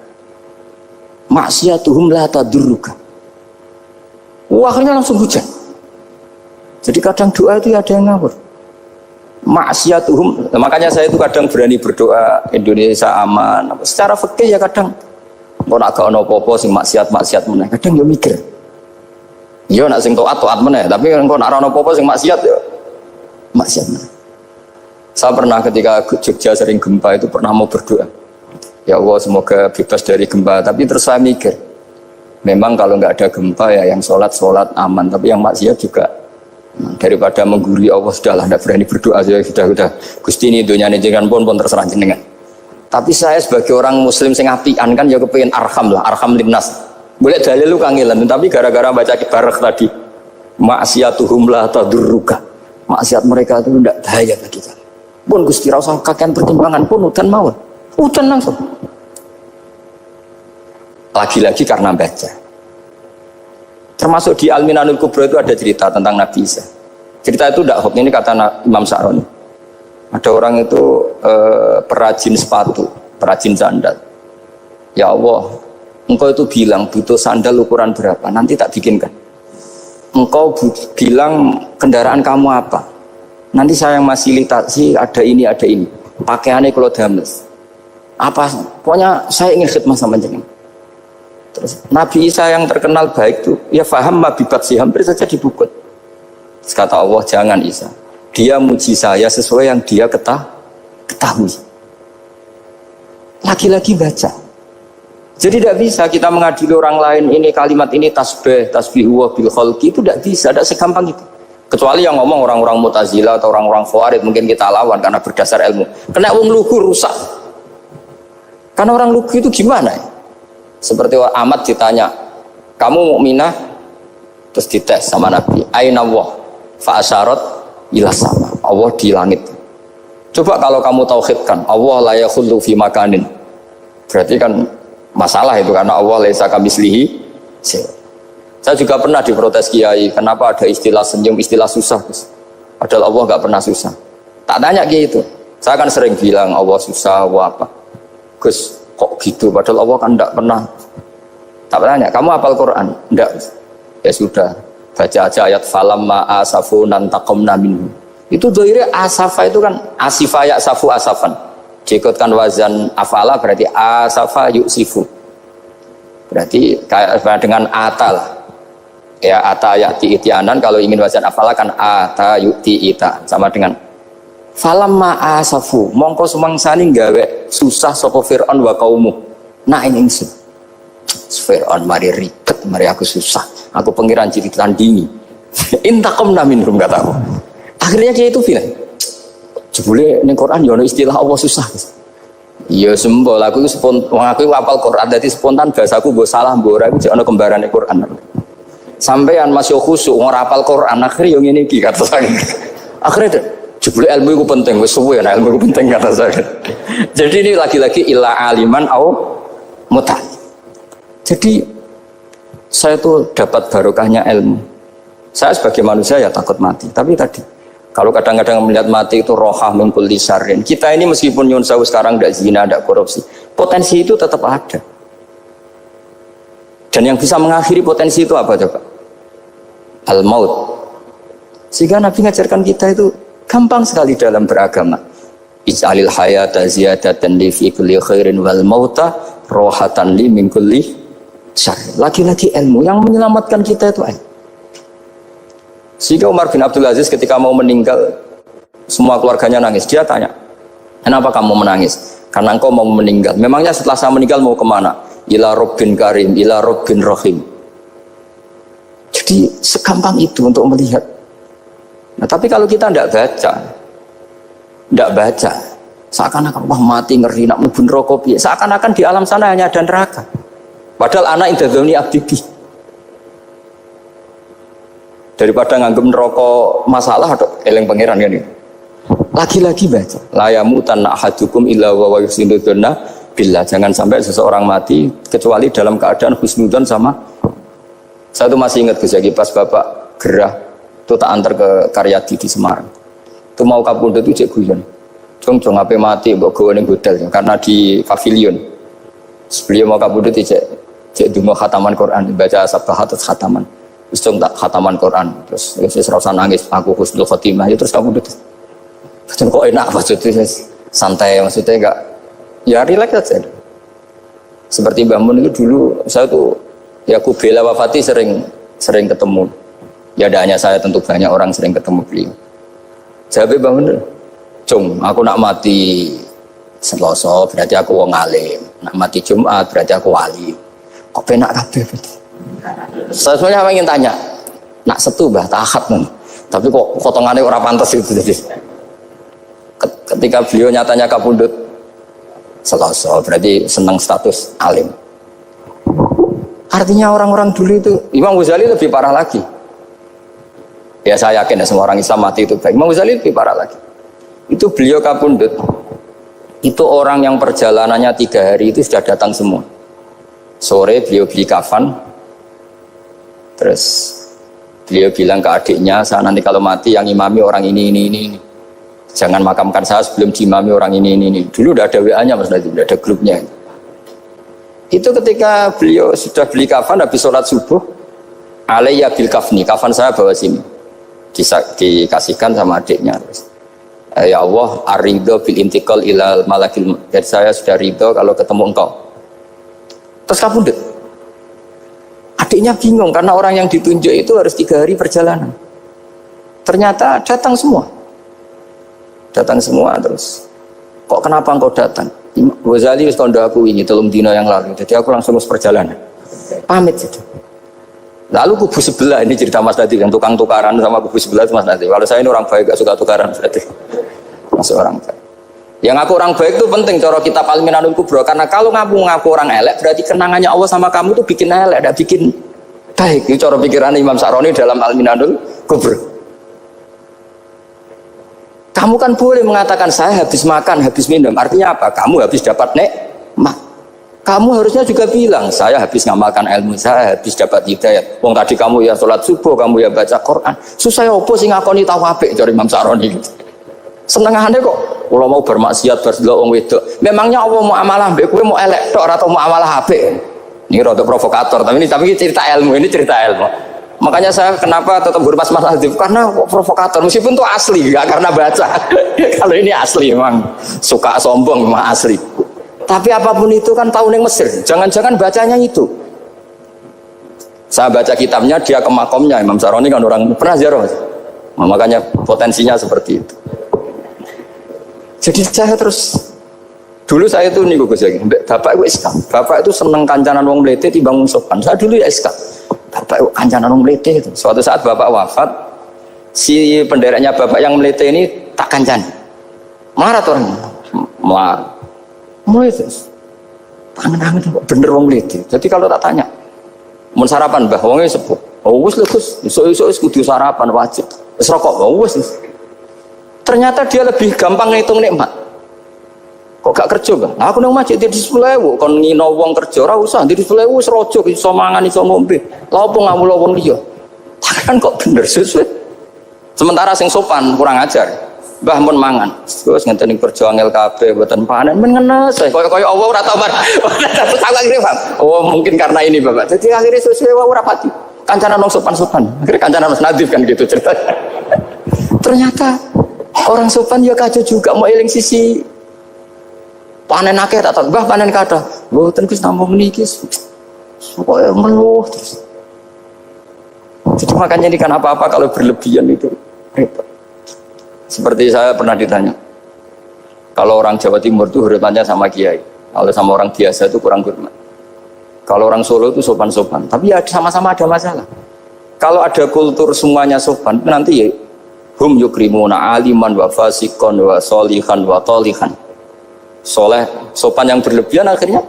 Maksiatuhum la tadurruka. Akhirnya langsung hujan. Jadi kadang doa itu ada yang ngawur. Maksiatuhum, makanya saya itu kadang berani berdoa Indonesia aman. Secara fikih ya kadang kok nak gak ono apa-apa sing maksiat meneh. Kadang yo mikir. Yo nak sing taat meneh, tapi kok nak ono apa-apa sing maksiat yo maksiat meneh. Saya pernah ketika Jogja sering gempa itu pernah mau berdoa. Ya Allah semoga bebas dari gempa, tapi terus saya mikir. Memang kalau nggak ada gempa ya yang sholat aman, tapi yang maksiat juga. Daripada mengguri Allah sudahlah, tidak berani berdoa sudah Gusti ini dunia ini jangan pun terserah jenengan. Tapi saya sebagai orang Muslim sing apian kan ya kepengen arham linnas. Boleh dalil lu kangelan, tapi gara-gara baca kibarek tadi, maksiatuhum la tadurruka. Maksiat mereka itu tidak bahaya bagi kita. Pun Gusti rasa kakean pertimbangan pun udan mawon, udan langsung. Lagi-lagi karena baca. Termasuk di Al-Minanul Kubra itu ada cerita tentang Nabi Isa. Cerita itu tidak hoax, ini kata Imam Sa'roni. Ada orang itu perajin sepatu, perajin sandal. Ya Allah, engkau itu bilang butuh sandal ukuran berapa, nanti tak bikinkan. Engkau bilang kendaraan kamu apa, nanti saya yang fasilitasi ada ini. Pakaiannya kalau dames. Apa, pokoknya saya ingin khidmat sama jenengan. Terus Nabi Isa yang terkenal baik itu ya faham mabibat sih hampir saja dibukut. Terus kata Allah jangan Isa, dia muji saya sesuai yang dia ketahui. Lagi-lagi baca. Jadi tidak bisa kita mengadili orang lain ini kalimat ini tasbihullah bil khalqi itu tidak bisa, tidak segampang itu. Kecuali yang ngomong orang-orang Mu'tazilah atau orang-orang Khawarij mungkin kita lawan karena berdasar ilmu. Kena wong lugu rusak. Karena orang lugu itu gimana ya? Seperti Ahmad ditanya, kamu mukminah? Terus dites sama Nabi, aina Allah fa asyarat ila sama. Allah di langit. Coba kalau kamu tauhidkan, Allah la yakhullu fi makanin. Berarti kan masalah itu karena Allah laisa kamitslihi. Saya juga pernah diprotes kiai, kenapa ada istilah senyum, istilah susah. Padahal Allah enggak pernah susah. Tak tanya kiai itu. Saya kan sering bilang Allah susah, Allah apa. Gus, kok gitu? Padahal Allah kan tidak pernah. Tak tanya, kamu hafal Quran? Tidak. Ya sudah, baca aja ayat falamma asafunan taqamna minhu. Itu doire asafa itu kan asifa yaksafu asafan. Diikutkan wazan afala berarti asafa yuksifu. Berarti kayak dengan ata lah. Ya ata yati itianan, kalau ingin wazan afala kan ata yuti ita, sama dengan falamma asafu mongko sumangsani gawe susah sapa Fir'aun wa kaumu. Nah ini ingsun. Fir'aun mari ribet, mari aku susah. Aku pengiran jadi tandingi. Intaqamna minhum kataku. Akhirnya dia itu bilang, jebule ning Quran yo istilah Allah susah. Iya sembol aku itu aku hafal Quran dadi spontan bahasaku mbok salah mbok ora iku jek ana kembarane Quran. Sampeyan masih khusyuk ora hafal Quran akhir yo ngene iki kata saya. Akhirnya jebule ilmu itu penting, wis suwe nah ilmu itu penting kata saya. Jadi ini lagi-lagi illa aliman au muta. Jadi saya tuh dapat barokahnya ilmu. Saya sebagai manusia ya takut mati, tapi tadi kalau kadang-kadang melihat mati itu rohah min kulli syarrin. Kita ini meskipun nyun sewu sekarang tidak zina, tidak korupsi, potensi itu tetap ada. Dan yang bisa mengakhiri potensi itu apa coba? Al-maut. Sehingga Nabi ngajarkan kita itu gampang sekali dalam beragama. Ij'alil hayata ziyadatan li fi kulli khairin wal mauta rohatan li min kulli syarrin. Lagi-lagi ilmu yang menyelamatkan kita itu ilmu. Sehingga Umar bin Abdul Aziz ketika mau meninggal, semua keluarganya nangis. Dia tanya, kenapa kamu menangis? Karena engkau mau meninggal. Memangnya setelah saya meninggal mau kemana? Ila Rabbin Karim, ila Rabbin Rahim. Jadi segampang itu untuk melihat. Nah tapi kalau kita tidak baca, seakan-akan wah mati ngeri nak mlebu neraka piye. Seakan-akan di alam sana hanya ada neraka. Padahal anak indadzoni abdi. Daripada nganggep neraka masalah atau eleng pangeran kan ini. Lagi-lagi baca. La yamutan ahadukum illa wa yuhsinudzanna billah. Jangan sampai seseorang mati kecuali dalam keadaan husnudzon sama. Saya tuh masih ingat Gus Yagi pas Bapak gerah itu tak antar ke Karyadi di Semarang. Itu mau kapundhut itu cek guyon. Jong ape mati mbok gawe ning hotel karena di pavilion. Sebelum mau kapundhut cek donga khataman Quran, baca sabahat khataman. Terus tak khataman Quran, terus rasa nangis, aku husnul khotimah, ya terus kamu duduk. Kok enak maksudnya, santai maksudnya enggak, ya relax aja. Seperti Mbah Mun itu dulu, saya tuh ya aku bela wafati sering ketemu. Ya ada hanya saya, tentu banyak orang sering ketemu beliau. Jawabnya Mbah Mun, Cung, aku nak mati Selasa berarti aku wong alim, nak mati Jumat berarti aku wali. Kok penak kabeh? Saya sebenarnya ingin tanya, nak setu bah tahat nih, tapi kok potongannya orang pantas itu jadi. Ketika beliau nyatanya kapundut Selasa, berarti senang status alim. Artinya orang-orang dulu itu, Imam Ghazali lebih parah lagi. Ya saya yakin ya semua orang Islam mati itu baik. Imam Ghazali lebih parah lagi. Itu beliau kapundut, itu orang yang perjalanannya 3 hari itu sudah datang semua. Sore beliau beli kafan. Terus beliau bilang ke adiknya, saya nanti kalau mati yang imami orang ini. Jangan makamkan saya sebelum diimami orang ini. Dulu udah ada WA-nya Mas Nadi, udah ada grupnya. Itu ketika beliau sudah beli kafan habis sholat subuh, alayya bil kafni, kafan saya bawa sini. Dikasihkan sama adiknya. Ya Allah, ar-ridho bil intiqal ilal malakil. Jadi saya sudah ridho kalau ketemu engkau. Terus kapundut. Adiknya bingung karena orang yang ditunjuk itu harus 3 hari perjalanan. Ternyata datang semua terus. Kok kenapa engkau datang? Ghazali wis kondo aku ini 3 dina yang lalu. Jadi aku langsung perjalanan. Pamit gitu. Lalu kubu sebelah ini cerita Mas Nadi yang tukang tukaran sama kubu sebelah itu Mas Nadi. Kalau saya ini orang baik gak suka tukaran berarti. Masuk orang baik. Yang ngaku orang baik itu penting cara kitab Al-Minanul Kubra, karena kalau ngaku orang elek berarti kenangannya Allah sama kamu tuh bikin elek, tidak bikin baik. Itu cara pikiran Imam Sa'roni dalam Al-Minanul Kubra. Kamu kan boleh mengatakan saya habis makan, habis minum, artinya apa? Kamu habis dapat nikmat. Kamu harusnya juga bilang saya habis ngamalkan ilmu, saya habis dapat hidayat. Wong tadi kamu ya sholat subuh, kamu ya baca Quran. Susah opo sing ngakoni tau apik cara Imam Sa'roni gitu. Senengane kok kalau mau bermaksiat berdelok wong wedok. Memangnya Allah mau amalah mbek kowe mau elek tok atau mau amalah apik? Ini rada provokator, tapi ini cerita ilmu, Makanya saya kenapa tetap hormat Mas Adib, karena provokator meskipun itu asli, enggak karena baca. Kalau ini asli memang suka sombong memang asli. Tapi apapun itu kan tahu ning Mesir. Jangan-jangan bacanya itu. Saya baca kitabnya, dia ke makomnya Imam Sa'roni kan orang pernah ziarah. Makanya potensinya seperti itu. Jadi saya terus dulu saya itu nih Gus Yagi, bapak itu SK, bapak itu seneng kancanan wong mlete timbang sopan. Saya dulu ya SK, bapak itu kancanan wong mlete itu. Suatu saat bapak wafat, si pendereknya bapak yang mlete ini tak kancan, marah orang, mulai terus, tangan bener wong mlete. Jadi kalau tak tanya, mau sarapan wongnya sepuh, wis Gus, esuk kudu sarapan wajib, wis rokok, wis. Ternyata dia lebih gampang ngitung nikmat. Kok gak kerja kan? Nah, aku nang masjid di 10.000 kon ngino wong kerja ora usah di 10.000 wis rojo iso mangan iso ngombe. Lha opo ngamul wong liya? Kan kok bener sesuai. Sementara sing sopan kurang ajar. Mbah mun mangan. Terus ngenteni kerja angel kabeh mboten panen men ngenes. Kaya Allah ora tau mar. Aku akhirnya paham. Oh, mungkin karena ini Bapak. Jadi akhirnya sesuai ora pati. Kancanan wong sopan-sopan. Akhirnya kancanan Mas Nadif kan gitu ceritanya. Ternyata orang sopan ya kacau juga mau eling sisi panen akeh tak tahu. Mbah panen kathah. Mboten Gus namung niki. Pokoke meluh terus. Jadi makanya ini kan apa-apa kalau berlebihan itu repot. Seperti saya pernah ditanya, kalau orang Jawa Timur itu hormatnya sama kiai, kalau sama orang biasa itu kurang hormat. Kalau orang Solo itu sopan-sopan, tapi ya sama-sama ada masalah. Kalau ada kultur semuanya sopan, nanti ya hum yukrimuna aliman wa fasikon wa solihan wa tolihan. Soleh, sopan yang berlebihan akhirnya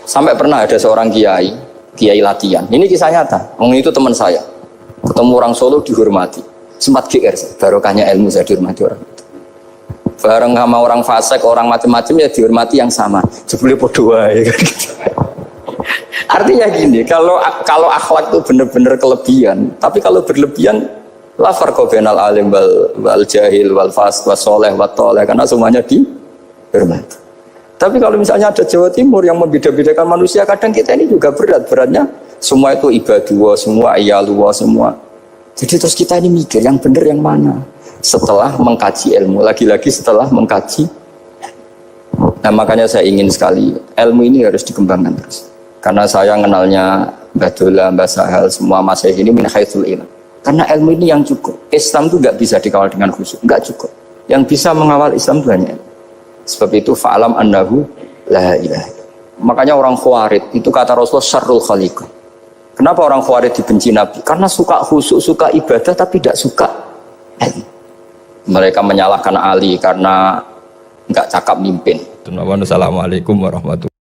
sampai pernah ada seorang kiai latihan. Ini kisah nyata. Itu teman saya. Ketemu orang Solo dihormati. Sempat GR, barokahnya ilmu saya dihormati orang itu. Bareng sama orang fasik, orang macam-macam ya dihormati yang sama. Jebule podo wae kan gitu. Artinya gini, kalau akhlak itu benar-benar kelebihan, tapi kalau berlebihan la farqa bainal alim wal jahil wal fasik was saleh wat thaleh, karena semuanya dihormati. Tapi kalau misalnya ada Jawa Timur yang membeda-bedakan manusia, kadang kita ini juga beratnya semua itu ibadullah, semua iyalullah, semua. Jadi terus kita ini mikir yang benar yang mana setelah mengkaji ilmu, lagi-lagi setelah mengkaji. Nah makanya saya ingin sekali ilmu ini harus dikembangkan terus. Karena saya kenalnya Mbah Dola, Mbah Sahal, semua masyayikh ini min haitsul ilm. Karena ilmu ini yang cukup. Islam itu nggak bisa dikawal dengan khusyuk, nggak cukup. Yang bisa mengawal Islam itu hanya ilmu. Sebab itu fa'alam annahu la ilaha. Makanya orang Khawarij itu kata Rasulullah syarrul khaliqah. Kenapa orang Khawarij dibenci Nabi? Karena suka khusyuk, suka ibadah tapi tidak suka ilmu. Mereka menyalahkan Ali karena nggak cakap mimpin. Assalamualaikum warahmatullahi wabarakatuh.